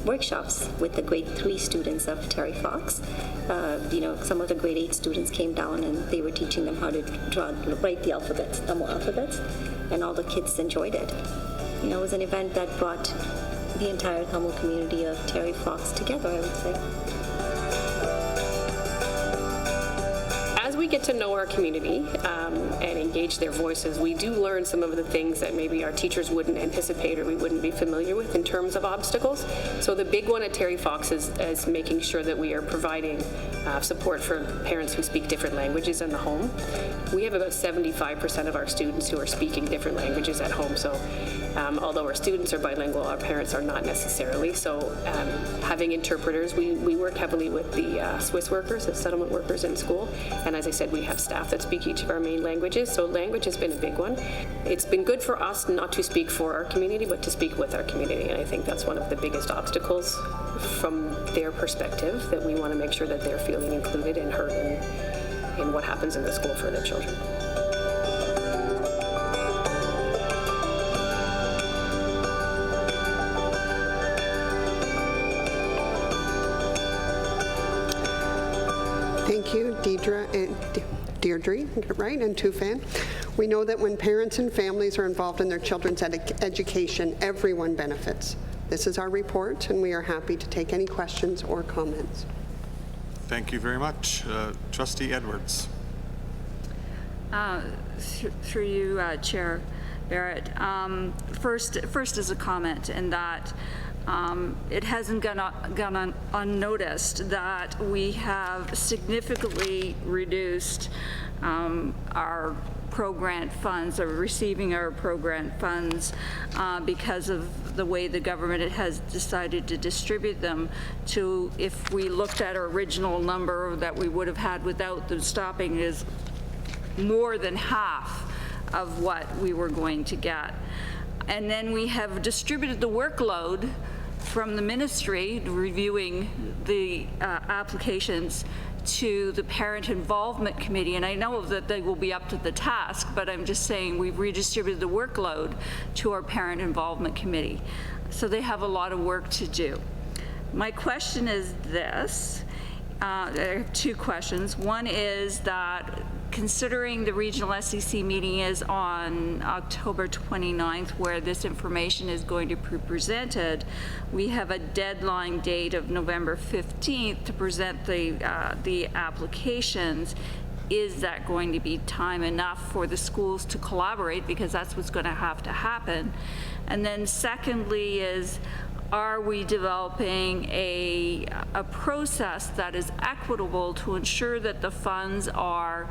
workshops with the grade 3 students of Terry Fox. Some of the grade 8 students came down and they were teaching them how to write the alphabets, Tamil alphabets, and all the kids enjoyed it. It was an event that brought the entire Tamil community of Terry Fox together, I would say. As we get to know our community and engage their voices, we do learn some of the things that maybe our teachers wouldn't anticipate or we wouldn't be familiar with in terms of obstacles. So the big one at Terry Fox is making sure that we are providing support for parents who speak different languages in the home. We have about 75% of our students who are speaking different languages at home. So although our students are bilingual, our parents are not necessarily. So having interpreters, we work heavily with the Swiss workers, the settlement workers in school. And as I said, we have staff that speak each of our main languages. So language has been a big one. It's been good for us not to speak for our community, but to speak with our community. And I think that's one of the biggest obstacles from their perspective, that we want to make sure that they're feeling included and heard in what happens in the school for their children. Thank you, Deirdre and Tufan. We know that when parents and families are involved in their children's education, everyone benefits. This is our report, and we are happy to take any questions or comments. Thank you very much. Trustee Edwards. Through you, Chair Barrett. First is a comment in that it hasn't gone unnoticed that we have significantly reduced our pro-grant funds, or receiving our pro-grant funds, because of the way the government has decided to distribute them. To, if we looked at our original number that we would have had without the stopping, is more than half of what we were going to get. And then we have distributed the workload from the ministry reviewing the applications to the Parent Involvement Committee, and I know that they will be up to the task, but I'm just saying we've redistributed the workload to our Parent Involvement Committee. So they have a lot of work to do. My question is this. I have two questions. One is that, considering the regional SEC meeting is on October 29th, where this information is going to be presented, we have a deadline date of November 15th to present the applications. Is that going to be time enough for the schools to collaborate? Because that's what's going to have to happen. And then secondly is, are we developing a process that is equitable to ensure that the funds are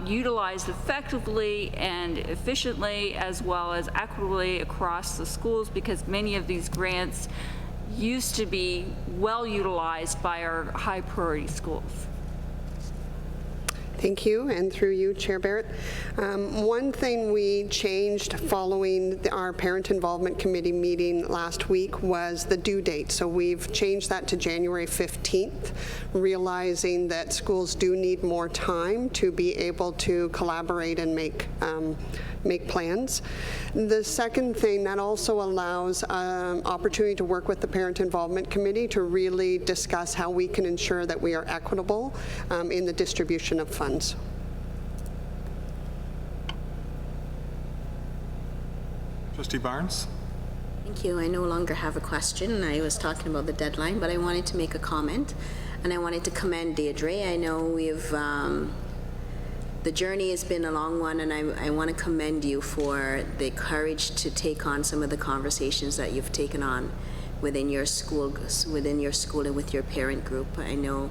utilized effectively and efficiently, as well as equitably across the schools, because many of these grants used to be well utilized by our high priority schools. Thank you, and through you, Chair Barrett. One thing we changed following our Parent Involvement Committee meeting last week was the due date. So we've changed that to January 15th, realizing that schools do need more time to be able to collaborate and make plans. The second thing, that also allows opportunity to work with the Parent Involvement Committee to really discuss how we can ensure that we are equitable in the distribution of funds. Trustee Barnes? Thank you. I no longer have a question. I was talking about the deadline, but I wanted to make a comment, and I wanted to commend Deirdre. I know we've the journey has been a long one, and I want to commend you for the courage to take on some of the conversations that you've taken on within your school and with your parent group. I know,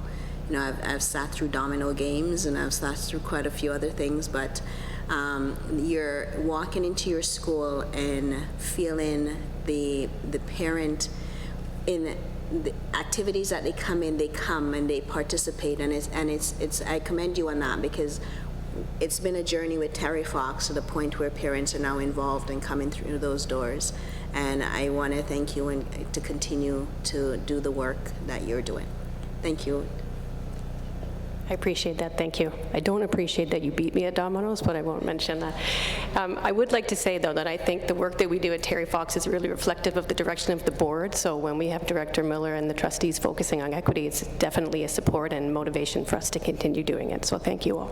I've sat through domino games and I've sat through quite a few other things, but you're walking into your school and feeling the parent in the activities that they come in, they come and they participate, and it's I commend you on that, because it's been a journey with Terry Fox to the point where parents are now involved and coming through those doors. And I want to thank you and to continue to do the work that you're doing. Thank you. I appreciate that, thank you. I don't appreciate that you beat me at dominoes, but I won't mention that. I would like to say, though, that I think the work that we do at Terry Fox is really reflective of the direction of the board. So when we have Director Miller and the trustees focusing on equity, it's definitely a support and motivation for us to continue doing it. So thank you all.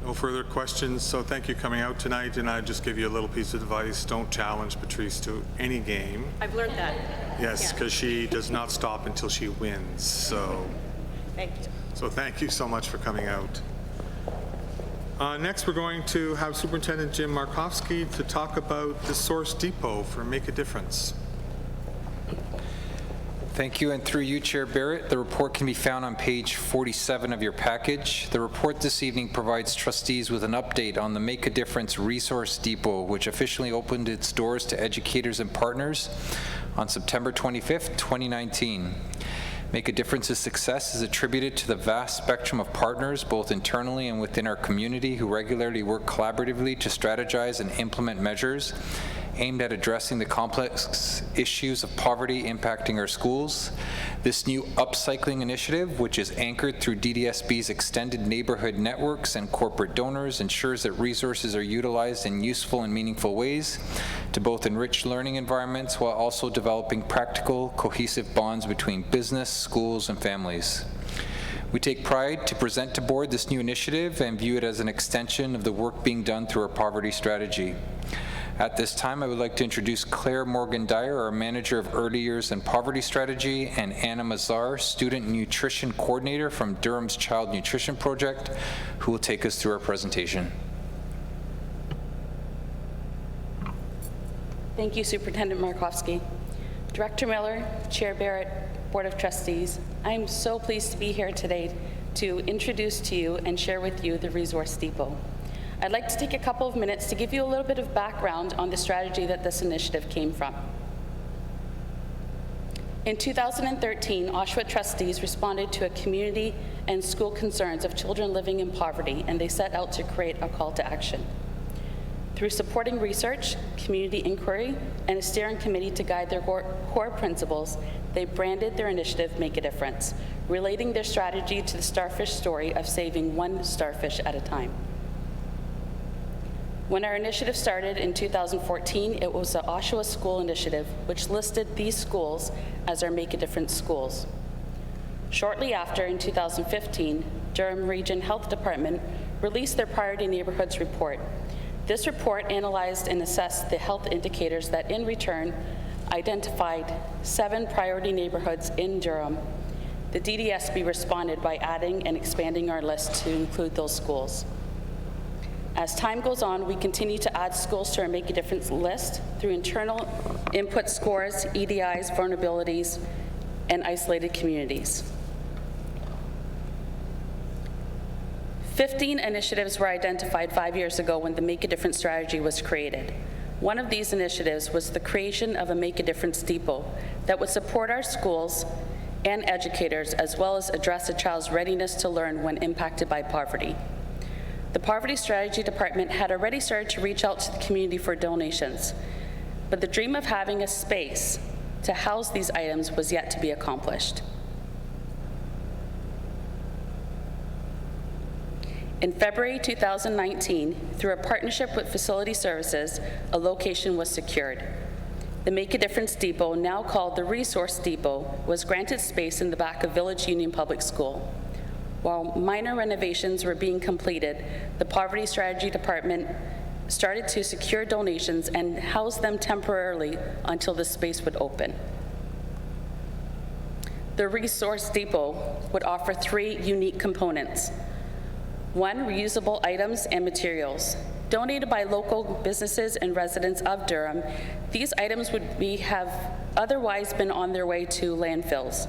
No further questions, so thank you for coming out tonight, and I just give you a little piece of advice: don't challenge Patrice to any game. I've learned that. Yes, because she does not stop until she wins, so. Thank you. So thank you so much for coming out. Next, we're going to have Superintendent Jim Markowski to talk about the Source Depot for Make a Difference. Thank you, and through you, Chair Barrett, the report can be found on page 47 of your package. The report this evening provides trustees with an update on the Make a Difference Resource Depot, which officially opened its doors to educators and partners on September 25th, 2019. Make a Difference's success is attributed to the vast spectrum of partners, both internally and within our community, who regularly work collaboratively to strategize and implement measures aimed at addressing the complex issues of poverty impacting our schools. This new upcycling initiative, which is anchored through DDSB's extended neighborhood networks and corporate donors, ensures that resources are utilized in useful and meaningful ways to both enrich learning environments while also developing practical, cohesive bonds between business, schools, and families. We take pride to present to board this new initiative and view it as an extension of the work being done through our poverty strategy. At this time, I would like to introduce Claire Morgan-Dyer, our Manager of Early Years and Poverty Strategy, and Anna Mazar, Student Nutrition Coordinator from Durham's Child Nutrition Project, who will take us through our presentation. Thank you, Superintendent Markowski. Director Miller, Chair Barrett, Board of Trustees, I am so pleased to be here today to introduce to you and share with you the Resource Depot. I'd like to take a couple of minutes to give you a little bit of background on the strategy that this initiative came from. In 2013, Oshawa trustees responded to a community and school concerns of children living in poverty, and they set out to create a call to action. Through supporting research, community inquiry, and a steering committee to guide their core principles, they branded their initiative Make a Difference, relating their strategy to the starfish story of saving one starfish at a time. When our initiative started in 2014, it was the Oshawa School Initiative, which listed these schools as our Make a Difference schools. Shortly after, in 2015, Durham Region Health Department released their Priority Neighborhoods report. This report analyzed and assessed the health indicators that, in return, identified 7 priority neighborhoods in Durham. The DDSB responded by adding and expanding our list to include those schools. As time goes on, we continue to add schools to our Make a Difference list through internal input scores, EDIs, vulnerabilities, and isolated communities. 15 initiatives were identified 5 years ago when the Make a Difference strategy was created. One of these initiatives was the creation of a Make a Difference depot that would support our schools and educators, as well as address a child's readiness to learn when impacted by poverty. The Poverty Strategy Department had already started to reach out to the community for donations, but the dream of having a space to house these items was yet to be accomplished. In February 2019, through a partnership with Facility Services, a location was secured. The Make a Difference Depot, now called the Resource Depot, was granted space in the back of Village Union Public School. While minor renovations were being completed, the Poverty Strategy Department started to secure donations and house them temporarily until the space would open. The Resource Depot would offer 3 unique components. 1, reusable items and materials. Donated by local businesses and residents of Durham, these items would have otherwise been on their way to landfills.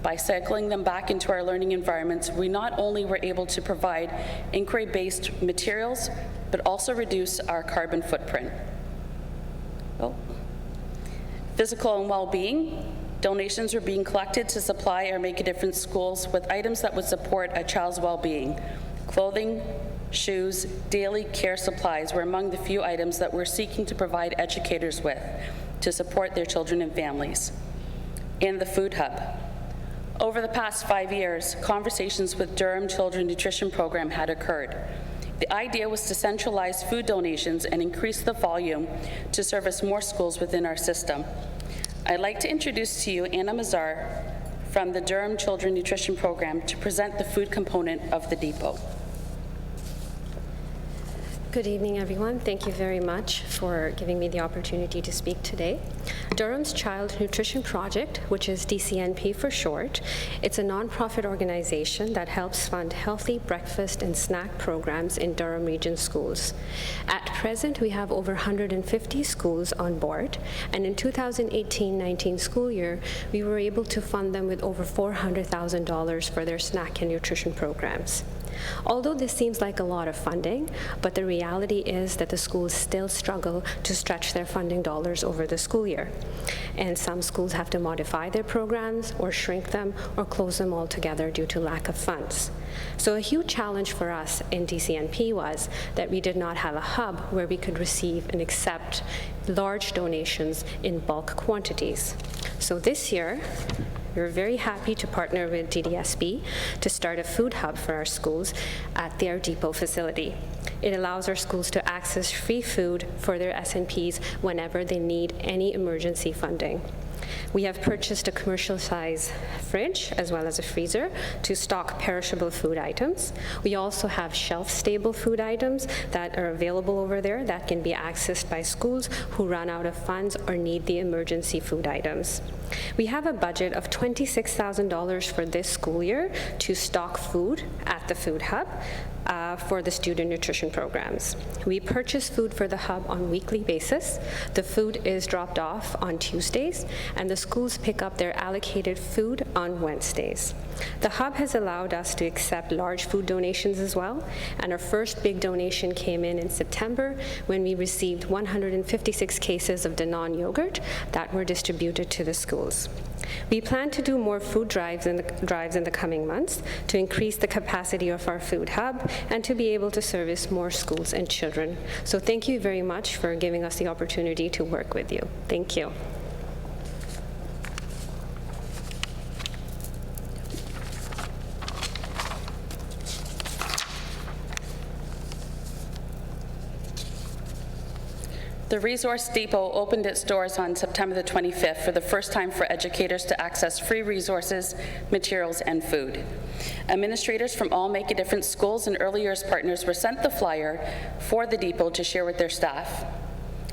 By cycling them back into our learning environments, we not only were able to provide inquiry-based materials, but also reduce our carbon footprint. Physical and well-being. Donations were being collected to supply our Make a Difference schools with items that would support a child's well-being. Clothing, shoes, daily care supplies were among the few items that we're seeking to provide educators with to support their children and families. And the Food Hub. Over the past 5 years, conversations with Durham Children Nutrition Program had occurred. The idea was to centralize food donations and increase the volume to service more schools within our system. I'd like to introduce to you Anna Mazar from the Durham Children Nutrition Program to present the food component of the depot. Good evening, everyone. Thank you very much for giving me the opportunity to speak today. Durham's Child Nutrition Project, which is DCNP for short, it's a nonprofit organization that helps fund healthy breakfast and snack programs in Durham Region schools. At present, we have over 150 schools on board, and in 2018-19 school year, we were able to fund them with over $400,000 for their snack and nutrition programs. Although this seems like a lot of funding, but the reality is that the schools still struggle to stretch their funding dollars over the school year. And some schools have to modify their programs or shrink them or close them altogether due to lack of funds. So a huge challenge for us in DCNP was that we did not have a hub where we could receive and accept large donations in bulk quantities. So this year, we're very happy to partner with DDSB to start a food hub for our schools at their depot facility. It allows our schools to access free food for their SNPs whenever they need any emergency funding. We have purchased a commercial-size fridge as well as a freezer to stock perishable food items. We also have shelf-stable food items that are available over there that can be accessed by schools who run out of funds or need the emergency food items. We have a budget of $26,000 for this school year to stock food at the food hub for the student nutrition programs. We purchase food for the hub on a weekly basis. The food is dropped off on Tuesdays, and the schools pick up their allocated food on Wednesdays. The hub has allowed us to accept large food donations as well, and our first big donation came in September when we received 156 cases of Danone yogurt that were distributed to the schools. We plan to do more food drives in the coming months to increase the capacity of our food hub and to be able to service more schools and children. So thank you very much for giving us the opportunity to work with you. Thank you. The Resource Depot opened its doors on September the 25th for the first time for educators to access free resources, materials, and food. Administrators from all Make a Difference schools and early years partners were sent the flyer for the depot to share with their staff.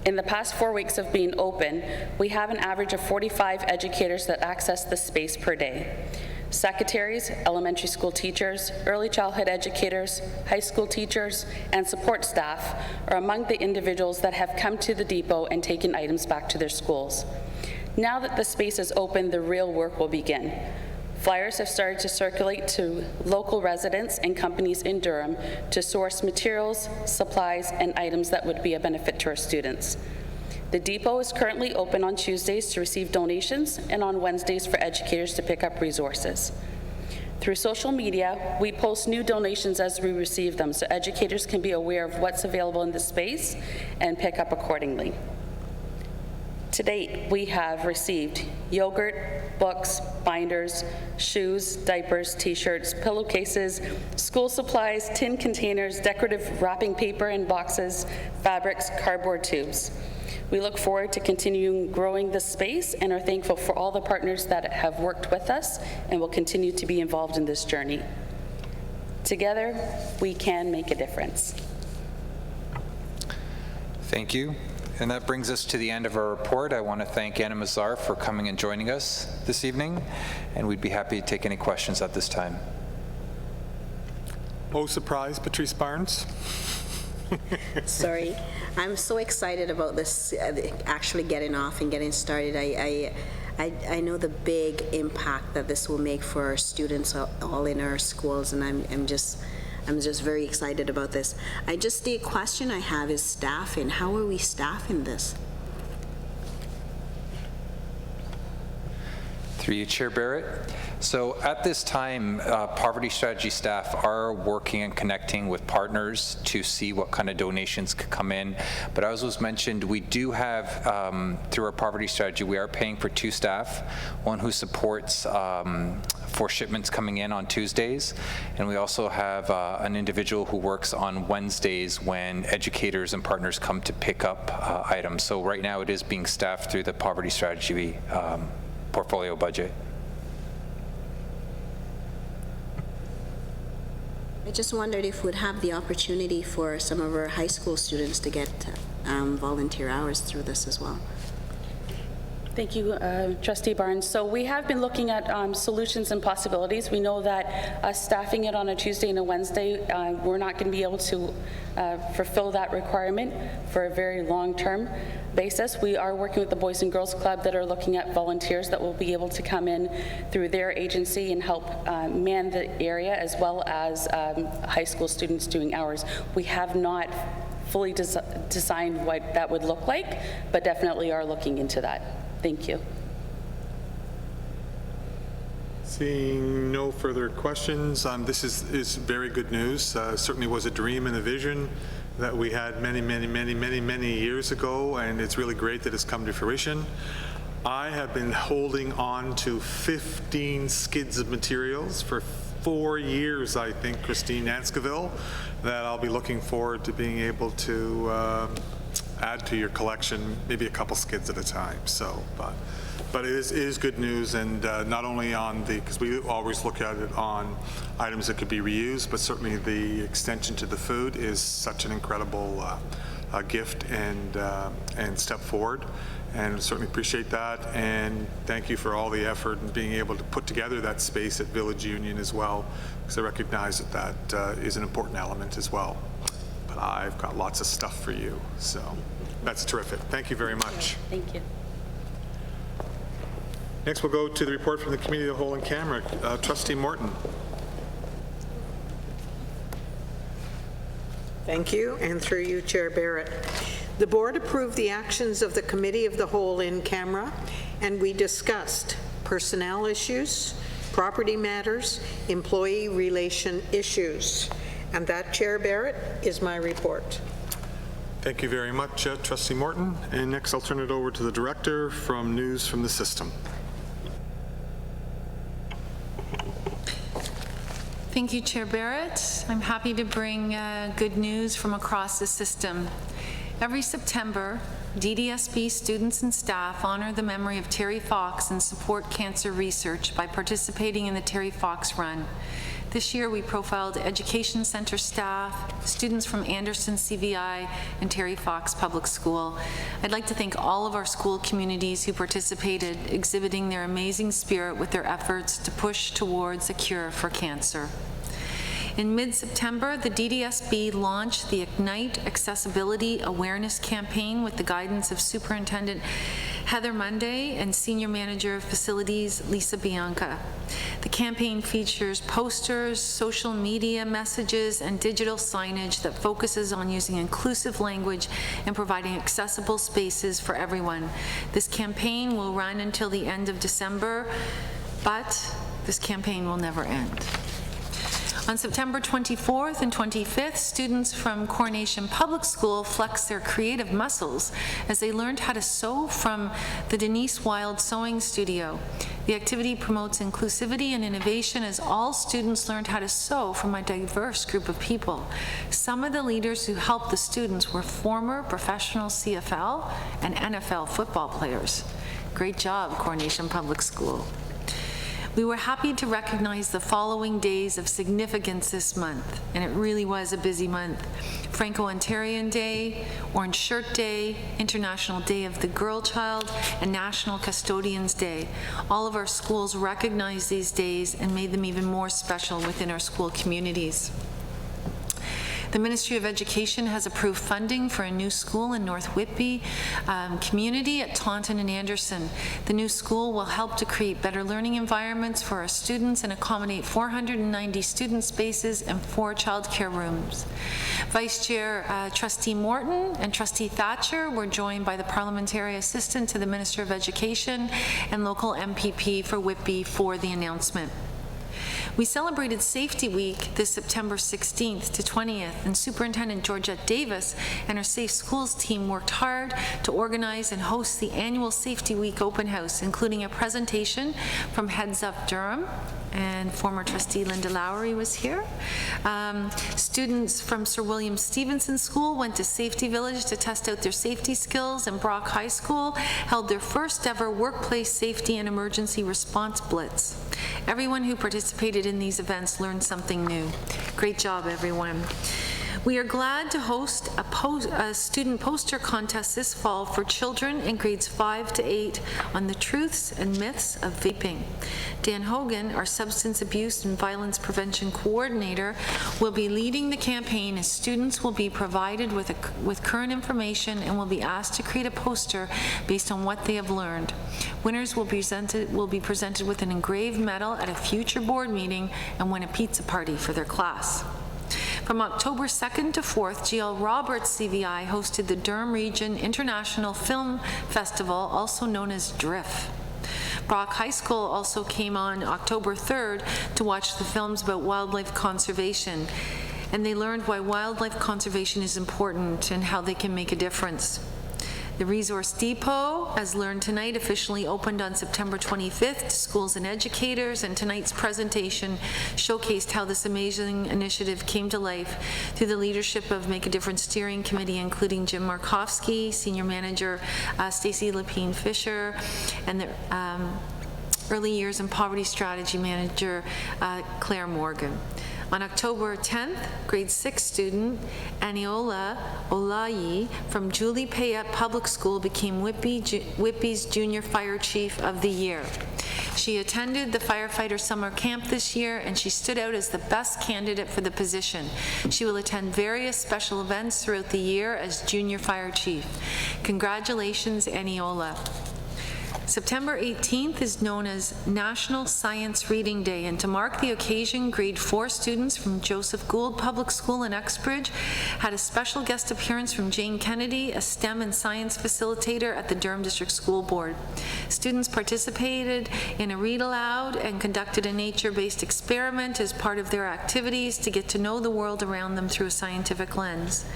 In the past 4 weeks of being open, we have an average of 45 educators that access the space per day. Secretaries, elementary school teachers, early childhood educators, high school teachers, and support staff are among the individuals that have come to the depot and taken items back to their schools. Now that the space is open, the real work will begin. Flyers have started to circulate to local residents and companies in Durham to source materials, supplies, and items that would be a benefit to our students. The depot is currently open on Tuesdays to receive donations and on Wednesdays for educators to pick up resources. Through social media, we post new donations as we receive them so educators can be aware of what's available in the space and pick up accordingly. To date, we have received yogurt, books, binders, shoes, diapers, t-shirts, pillowcases, school supplies, tin containers, decorative wrapping paper and boxes, fabrics, cardboard tubes. We look forward to continuing growing this space and are thankful for all the partners that have worked with us and will continue to be involved in this journey. Together, we can make a difference. Thank you. And that brings us to the end of our report. I want to thank Anna Mazar for coming and joining us this evening, and we'd be happy to take any questions at this time. Oh, surprise, Patrice Barnes. Sorry. I'm so excited about this actually getting off and getting started. I know the big impact that this will make for our students all in our schools, and I'm just very excited about this. The question I have is staffing. How are we staffing this? Through you, Chair Barrett. So at this time, poverty strategy staff are working and connecting with partners to see what kind of donations could come in. But as was mentioned, we do have, through our poverty strategy, we are paying for 2 staff, one who supports for shipments coming in on Tuesdays, and we also have an individual who works on Wednesdays when educators and partners come to pick up items. So right now it is being staffed through the poverty strategy portfolio budget. I just wondered if we'd have the opportunity for some of our high school students to get volunteer hours through this as well. Thank you, Trustee Barnes. So we have been looking at solutions and possibilities. We know that staffing it on a Tuesday and a Wednesday, we're not going to be able to fulfill that requirement for a very long-term basis. We are working with the Boys and Girls Club that are looking at volunteers that will be able to come in through their agency and help man the area, as well as high school students doing hours. We have not fully designed what that would look like, but definitely are looking into that. Thank you. Seeing no further questions, this is very good news. Certainly was a dream and a vision that we had many years ago, and it's really great that it's come to fruition. I have been holding on to 15 skids of materials for 4 years, I think, Christine Anscoville, that I'll be looking forward to being able to add to your collection, maybe a couple skids at a time. So, but it is good news, and not only on because we always look at it on items that could be reused, but certainly the extension to the food is such an incredible gift and step forward, and certainly appreciate that. And thank you for all the effort and being able to put together that space at Village Union as well, because I recognize that is an important element as well. But I've got lots of stuff for you, so that's terrific. Thank you very much. Thank you. Next, we'll go to the report from the Committee of the Whole in camera. Trustee Morton. Thank you, and through you, Chair Barrett. The board approved the actions of the Committee of the Whole in camera, and we discussed personnel issues, property matters, employee relation issues. And that, Chair Barrett, is my report. Thank you very much, Trustee Morton. And next, I'll turn it over to the Director from News from the System. Thank you, Chair Barrett. I'm happy to bring good news from across the system. Every September, DDSB students and staff honor the memory of Terry Fox and support cancer research by participating in the Terry Fox Run. This year, we profiled Education Center staff, students from Anderson CVI and Terry Fox Public School. I'd like to thank all of our school communities who participated, exhibiting their amazing spirit with their efforts to push towards a cure for cancer. In mid-September, the DDSB launched the Ignite Accessibility Awareness Campaign with the guidance of Superintendent Heather Monday and Senior Manager of Facilities Lisa Bianca. The campaign features posters, social media messages, and digital signage that focuses on using inclusive language and providing accessible spaces for everyone. This campaign will run until the end of December, but this campaign will never end. On September 24th and 25th, students from Coronation Public School flexed their creative muscles as they learned how to sew from the Denise Wild Sewing Studio. The activity promotes inclusivity and innovation as all students learned how to sew from a diverse group of people. Some of the leaders who helped the students were former professional CFL and NFL football players. Great job, Coronation Public School. We were happy to recognize the following days of significance this month, and it really was a busy month. Franco-Ontarian Day, Orange Shirt Day, International Day of the Girl Child, and National Custodians Day. All of our schools recognized these days and made them even more special within our school communities. The Ministry of Education has approved funding for a new school in North Whitby community at Taunton and Anderson. The new school will help to create better learning environments for our students and accommodate 490 student spaces and 4 childcare rooms. Vice Chair Trustee Morton and Trustee Thatcher were joined by the Parliamentary Assistant to the Minister of Education and local MPP for Whitby for the announcement. We celebrated Safety Week this September 16th to 20th, and Superintendent Georgette Davis and her Safe Schools team worked hard to organize and host the annual Safety Week open house, including a presentation from Heads Up Durham, and former trustee Linda Lowry was here. Students from Sir William Stevenson School went to Safety Village to test out their safety skills, and Brock High School held their first ever workplace safety and emergency response blitz. Everyone who participated in these events learned something new. Great job, everyone. We are glad to host a student poster contest this fall for children in grades 5 to 8 on the truths and myths of vaping. Dan Hogan, our Substance Abuse and Violence Prevention Coordinator, will be leading the campaign as students will be provided with current information and will be asked to create a poster based on what they have learned. Winners will be presented with an engraved medal at a future board meeting and win a pizza party for their class. From October 2nd to 4th, GL Roberts CVI hosted the Durham Region International Film Festival, also known as DRIFF. Brock High School also came on October 3rd to watch the films about wildlife conservation, and they learned why wildlife conservation is important and how they can make a difference. The Resource Depot, as learned tonight, officially opened on September 25th to schools and educators, and tonight's presentation showcased how this amazing initiative came to life through the leadership of Make a Difference Steering Committee, including Jim Markowski, Senior Manager Stacey Lapine Fisher, and the Early Years and Poverty Strategy Manager Claire Morgan. On October 10th, grade 6 student Aniola Olayi from Julie Payette Public School became Whitby's Junior Fire Chief of the Year. She attended the firefighter summer camp this year, and she stood out as the best candidate for the position. She will attend various special events throughout the year as Junior Fire Chief. Congratulations, Aniola. September 18th is known as National Science Reading Day, and to mark the occasion, grade 4 students from Joseph Gould Public School in Uxbridge had a special guest appearance from Jane Kennedy, a STEM and science facilitator at the Durham District School Board. Students participated in a read aloud and conducted a nature-based experiment as part of their activities to get to know the world around them through a scientific lens.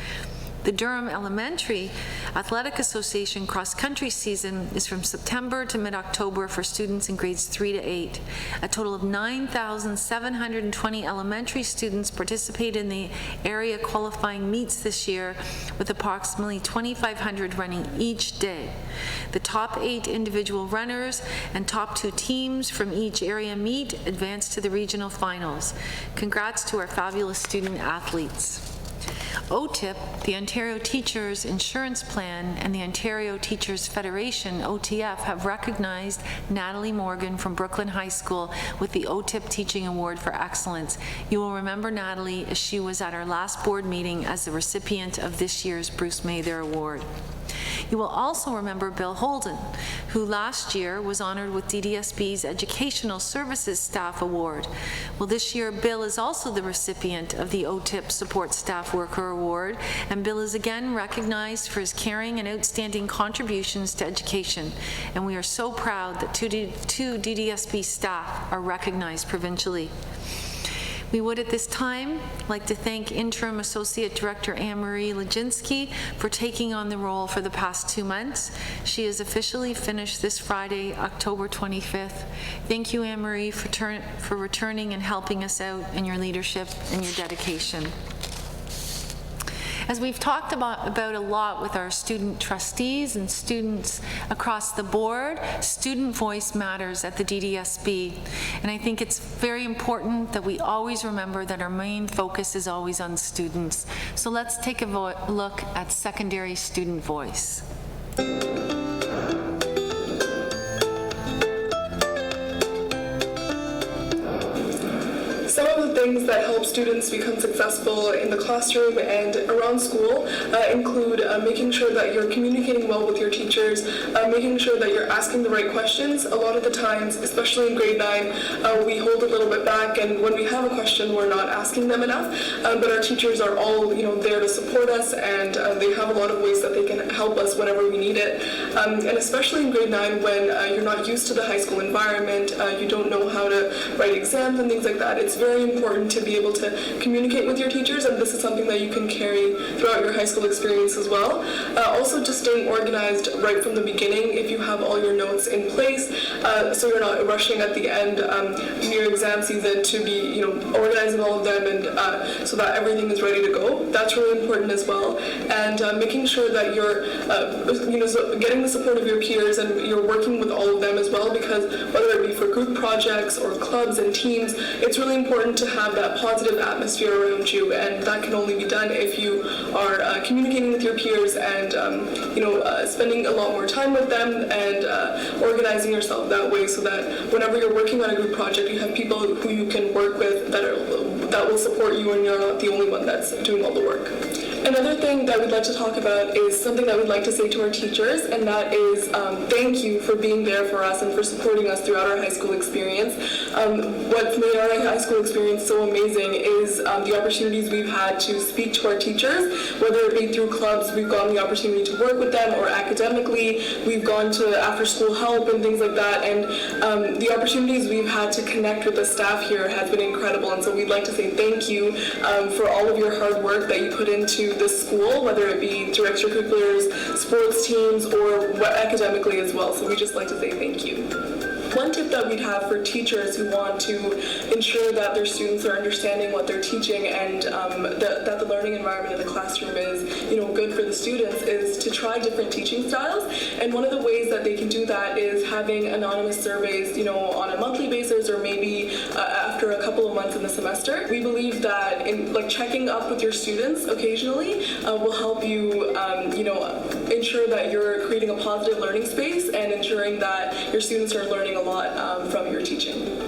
The Durham Elementary Athletic Association cross-country season is from September to mid-October for students in grades 3 to 8. A total of 9,720 elementary students participate in the area qualifying meets this year, with approximately 2,500 running each day. The top 8 individual runners and top 2 teams from each area meet advance to the regional finals. Congrats to our fabulous student athletes. OTIP, the Ontario Teachers Insurance Plan, and the Ontario Teachers Federation, OTF, have recognized Natalie Morgan from Brooklyn High School with the OTIP Teaching Award for Excellence. You will remember Natalie as she was at our last board meeting as the recipient of this year's Bruce Mather Award. You will also remember Bill Holden, who last year was honored with DDSB's Educational Services Staff Award. Well, this year, Bill is also the recipient of the OTIP Support Staff Worker Award, and Bill is again recognized for his caring and outstanding contributions to education. And we are so proud that two DDSB staff are recognized provincially. We would at this time like to thank Interim Associate Director Anne-Marie Leginski for taking on the role for the past 2 months. She is officially finished this Friday, October 25th. Thank you, Anne-Marie, for returning and helping us out in your leadership and your dedication. As we've talked about a lot with our student trustees and students across the board, student voice matters at the DDSB. And I think it's very important that we always remember that our main focus is always on students. So let's take a look at secondary student voice. Some of the things that help students become successful in the classroom and around school include making sure that you're communicating well with your teachers, making sure that you're asking the right questions. A lot of the times, especially in grade 9, we hold a little bit back, and when we have a question, we're not asking them enough. But our teachers are all, there to support us, and they have a lot of ways that they can help us whenever we need it. And especially in grade 9, when you're not used to the high school environment, you don't know how to write exams and things like that. It's very important to be able to communicate with your teachers, and this is something that you can carry throughout your high school experience as well. Also, just staying organized right from the beginning if you have all your notes in place, so you're not rushing at the end near exam season to be organizing all of them and so that everything is ready to go. That's really important as well. And making sure that you're getting the support of your peers and you're working with all of them as well, because whether it be for group projects or clubs and teams, it's really important to have that positive atmosphere around you, and that can only be done if you are communicating with your peers and spending a lot more time with them and organizing yourself that way, so that whenever you're working on a group project, you have people who you can work with that will support you, and you're not the only one that's doing all the work. Another thing that we'd like to talk about is something that we'd like to say to our teachers, and that is thank you for being there for us and for supporting us throughout our high school experience. What's made our high school experience so amazing is the opportunities we've had to speak to our teachers, whether it be through clubs, we've gotten the opportunity to work with them, or academically, we've gone to after-school help and things like that, and the opportunities we've had to connect with the staff here has been incredible, and so we'd like to say thank you for all of your hard work that you put into this school, whether it be through extracurriculars, sports teams, or academically as well. So we just like to say thank you. One tip that we'd have for teachers who want to ensure that their students are understanding what they're teaching and that the learning environment in the classroom is, good for the students, is to try different teaching styles. And one of the ways that they can do that is having anonymous surveys, on a monthly basis or maybe after a couple of months in the semester. We believe that checking up with your students occasionally will help you, ensure that you're creating a positive learning space and ensuring that your students are learning a lot from your teaching.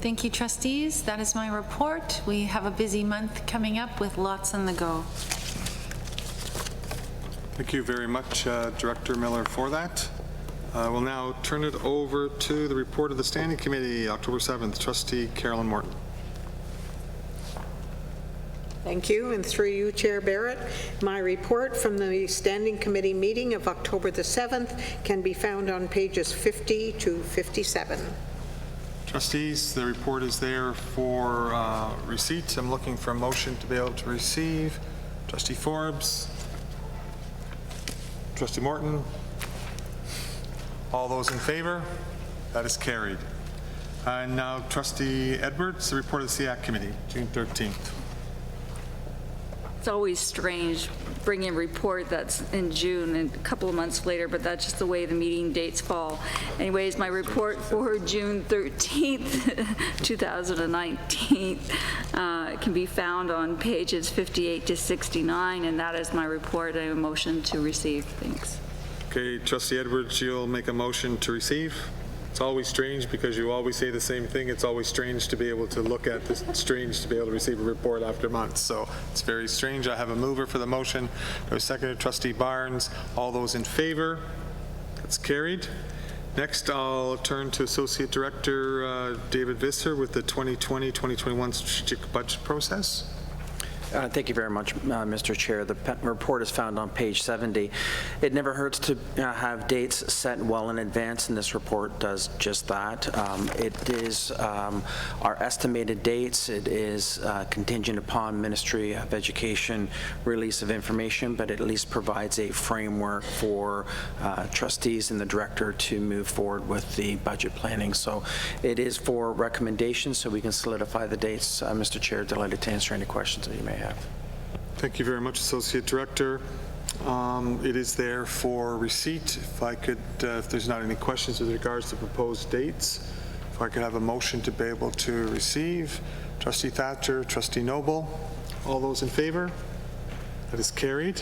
Thank you, trustees. That is my report. We have a busy month coming up with lots on the go. Thank you very much, Director Miller, for that. I will now turn it over to the report of the Standing Committee, October 7th. Trustee Carolyn Morton. Thank you, and through you, Chair Barrett, my report from the Standing Committee meeting of October the 7th can be found on pages 50 to 57. Trustees, the report is there for receipt. I'm looking for a motion to be able to receive. Trustee Forbes. Trustee Morton. All those in favor? That is carried. And now Trustee Edwards, the report of the SEAC Committee, June 13th. It's always strange bringing a report that's in June and a couple of months later, but that's just the way the meeting dates fall. Anyways, my report for June 13th, 2019 can be found on pages 58 to 69, and that is my report. I have a motion to receive. Thanks. Okay, Trustee Edwards, you'll make a motion to receive. It's always strange because you always say the same thing. It's always strange to be able to look at this, strange to be able to receive a report after months. So it's very strange. I have a mover for the motion. I was seconded, Trustee Barnes. All those in favor? That's carried. Next, I'll turn to Associate Director David Visser with the 2020-2021 strategic budget process. Thank you very much, Mr. Chair. The report is found on page 70. It never hurts to have dates set well in advance, and this report does just that. It is our estimated dates. It is contingent upon Ministry of Education release of information, but it at least provides a framework for trustees and the director to move forward with the budget planning. So it is for recommendations, so we can solidify the dates. Mr. Chair, delighted to answer any questions that you may have. Thank you very much, Associate Director. It is there for receipt. If I could, if there's not any questions with regards to proposed dates, if I could have a motion to be able to receive. Trustee Thatcher, Trustee Noble, all those in favor? That is carried.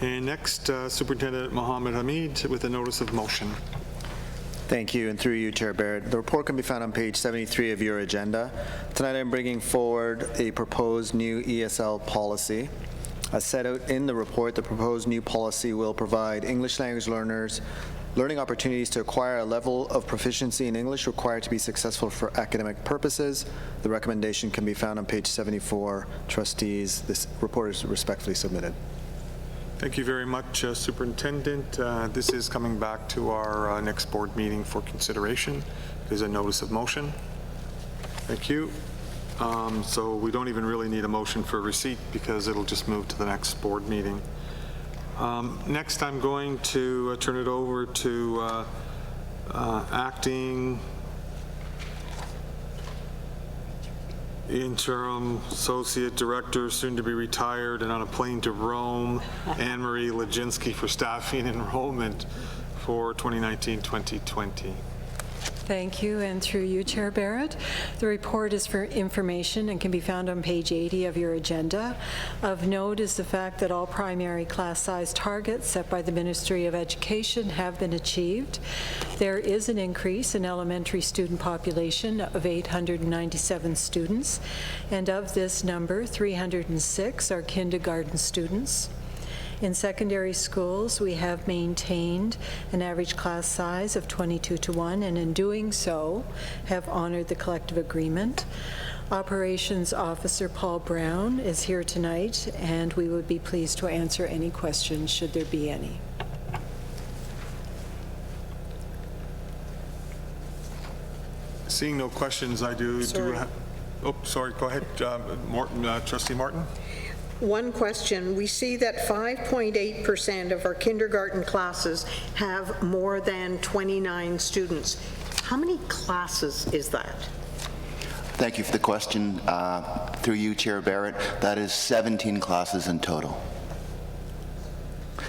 And next, Superintendent Mohammed Hamid with a notice of motion. Thank you, and through you, Chair Barrett. The report can be found on page 73 of your agenda. Tonight I'm bringing forward a proposed new ESL policy. As set out in the report, the proposed new policy will provide English language learners learning opportunities to acquire a level of proficiency in English required to be successful for academic purposes. The recommendation can be found on page 74. Trustees, this report is respectfully submitted. Thank you very much, Superintendent. This is coming back to our next board meeting for consideration. There's a notice of motion. Thank you. So we don't even really need a motion for receipt because it'll just move to the next board meeting. Next, I'm going to turn it over to Acting Interim Associate Director, soon to be retired and on a plane to Rome, Anne-Marie Leginski, for staffing enrollment for 2019-2020. Thank you, and through you, Chair Barrett. The report is for information and can be found on page 80 of your agenda. Of note is the fact that all primary class size targets set by the Ministry of Education have been achieved. There is an increase in elementary student population of 897 students, and of this number, 306 are kindergarten students. In secondary schools, we have maintained an average class size of 22:1, and in doing so, have honored the collective agreement. Operations Officer Paul Brown is here tonight, and we would be pleased to answer any questions, should there be any. Seeing no questions, I do have. Oh, sorry. Go ahead, Morton. Trustee Martin. One question. We see that 5.8% of our kindergarten classes have more than 29 students. How many classes is that? Thank you for the question. Through you, Chair Barrett, that is 17 classes in total.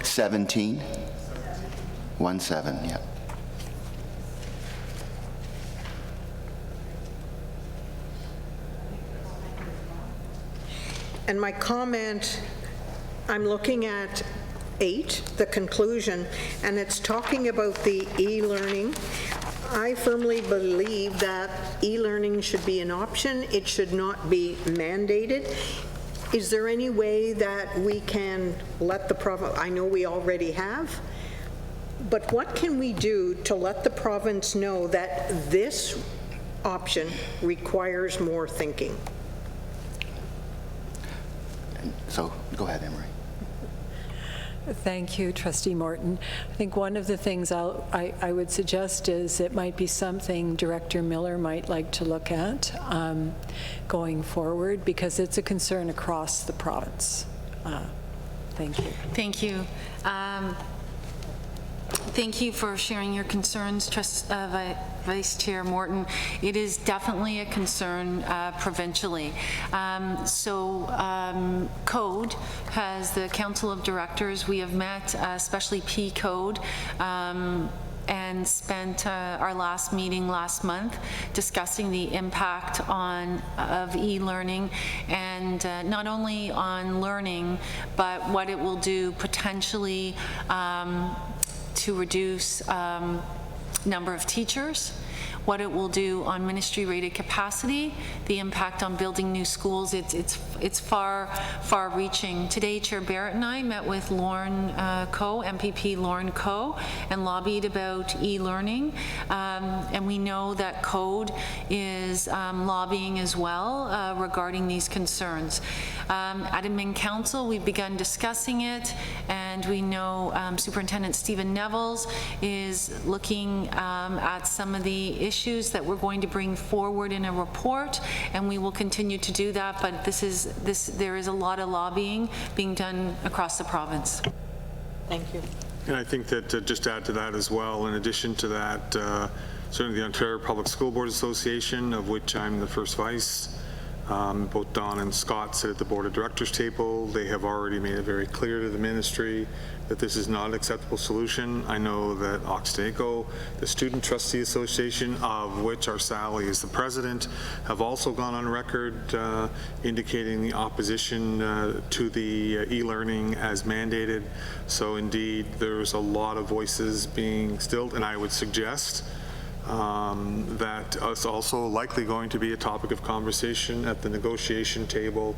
17? 17, yeah. And my comment, I'm looking at 8, the conclusion, and it's talking about the e-learning. I firmly believe that e-learning should be an option. It should not be mandated. Is there any way that we can let the province, I know we already have, But what can we do to let the province know that this option requires more thinking? So go ahead, Emery. Thank you, Trustee Morton. I think one of the things I would suggest is it might be something Director Miller might like to look at going forward, because it's a concern across the province. Thank you. Thank you. Thank you for sharing your concerns, Vice Chair Morton. It is definitely a concern provincially. CODE has the Council of Directors. We have met, especially P-CODE, and spent our last meeting last month discussing the impact of e-learning, and not only on learning, but what it will do potentially to reduce number of teachers, what it will do on ministry rated capacity, the impact on building new schools. It's far reaching. Today, Chair Barrett and I met with Lauren Coe, MPP Lauren Coe, and lobbied about e-learning. And we know that CODE is lobbying as well regarding these concerns. At Admin Council, we've begun discussing it, and we know Superintendent Stephen Nevels is looking at some of the issues that we're going to bring forward in a report, and we will continue to do that. But there is a lot of lobbying being done across the province. Thank you. And I think that just to add to that as well, in addition to that, certainly the Ontario Public School Board Association, of which I'm the first vice, both Don and Scott sit at the Board of Directors table. They have already made it very clear to the ministry that this is not an acceptable solution. I know that Oxtago, the Student Trustee Association, of which our Sally is the president, have also gone on record indicating the opposition to the e-learning as mandated. So indeed, there's a lot of voices being stilled, and I would suggest that it's also likely going to be a topic of conversation at the negotiation table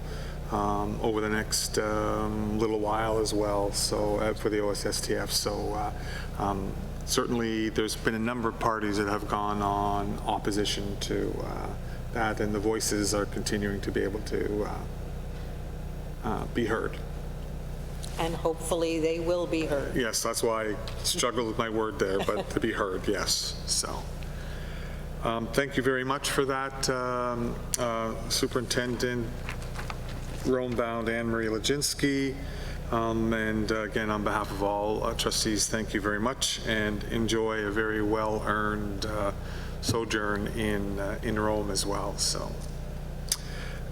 over the next little while as well, so for the OSSTF. So certainly there's been a number of parties that have gone on opposition to that, and the voices are continuing to be able to be heard. And hopefully they will be heard. Yes, that's why I struggled with my word there, but to be heard, yes. So thank you very much for that, Superintendent Rome-bound Anne-Marie Leginski. And again, on behalf of all trustees, thank you very much, and enjoy a very well-earned sojourn in Rome as well. So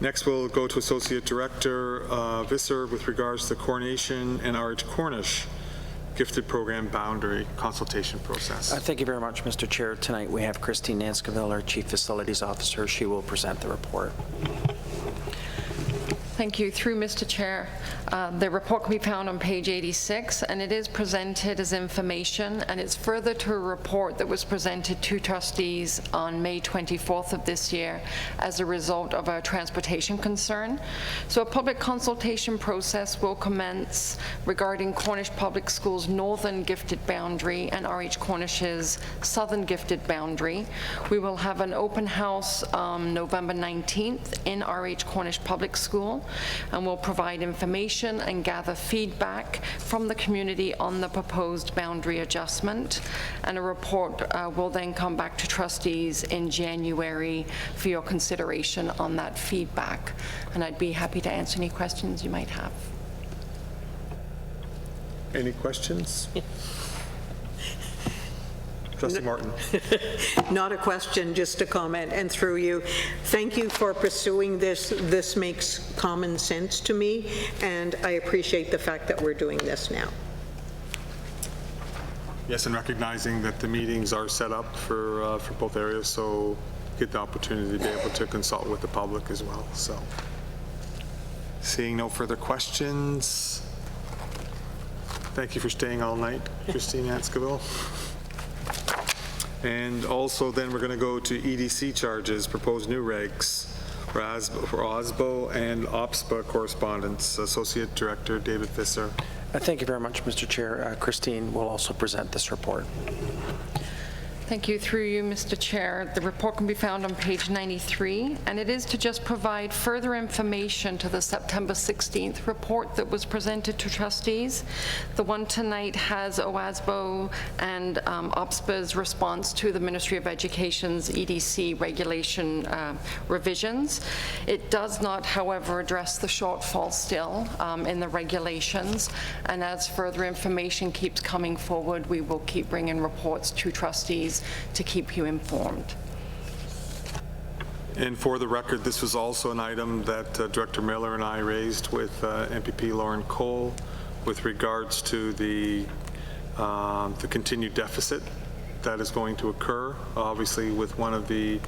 next we'll go to Associate Director Visser with regards to the Coronation and RH Cornish Gifted Program Boundary Consultation Process. Thank you very much, Mr. Chair. Tonight we have Christine Nanscoville, our Chief Facilities Officer. She will present the report. Thank you. Through Mr. Chair, the report can be found on page 86, and it is presented as information, and it's further to a report that was presented to trustees on May 24th of this year as a result of a transportation concern. So a public consultation process will commence regarding Cornish Public Schools' northern gifted boundary and RH Cornish's southern gifted boundary. We will have an open house November 19th in RH Cornish Public School, and we'll provide information and gather feedback from the community on the proposed boundary adjustment. And a report will then come back to trustees in January for your consideration on that feedback. And I'd be happy to answer any questions you might have. Any questions? Trustee Martin. Not a question, just a comment, and through you. Thank you for pursuing this. This makes common sense to me, and I appreciate the fact that we're doing this now. Yes, and recognizing that the meetings are set up for both areas, so get the opportunity to be able to consult with the public as well. So, seeing no further questions, thank you for staying all night, Christine Nanscoville. And also then we're going to go to EDC charges, proposed new regs for OSBO and OPSBA correspondence. Associate Director David Visser. Thank you very much, Mr. Chair. Christine will also present this report. Thank you. Through you, Mr. Chair. The report can be found on page 93, and it is to just provide further information to the September 16th report that was presented to trustees. The one tonight has OASBO and OPSPA's response to the Ministry of Education's EDC regulation revisions. It does not, however, address the shortfall still in the regulations, and as further information keeps coming forward, we will keep bringing reports to trustees to keep you informed. And for the record, this was also an item that Director Miller and I raised with MPP Lauren Cole with regards to the continued deficit that is going to occur, obviously with one of the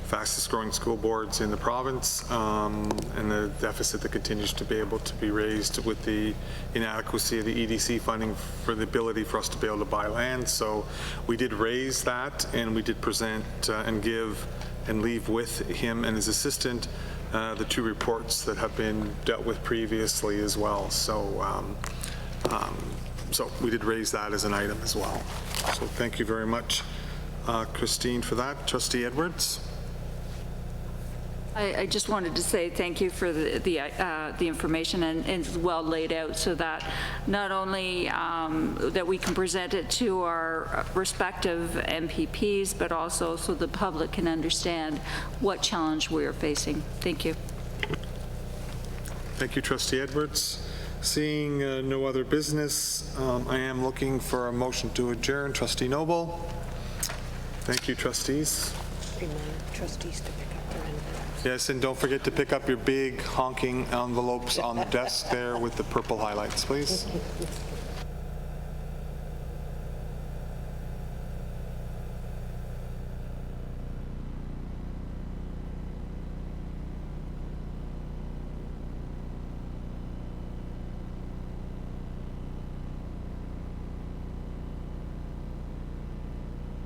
fastest growing school boards in the province, and the deficit that continues to be able to be raised with the inadequacy of the EDC funding for the ability for us to be able to buy land. So we did raise that, and we did present and give and leave with him and his assistant the two reports that have been dealt with previously as well. So so we did raise that as an item as well. So thank you very much, Christine, for that. Trustee Edwards. I just wanted to say thank you for the information, and it's well laid out so that not only that we can present it to our respective MPPs, but also so the public can understand what challenge we are facing. Thank you. Thank you, Trustee Edwards. Seeing no other business, I am looking for a motion to adjourn. Trustee Noble. Thank you, trustees. Remind trustees to pick up their envelopes. Yes, and don't forget to pick up your big honking envelopes on the desk there with the purple highlights, please.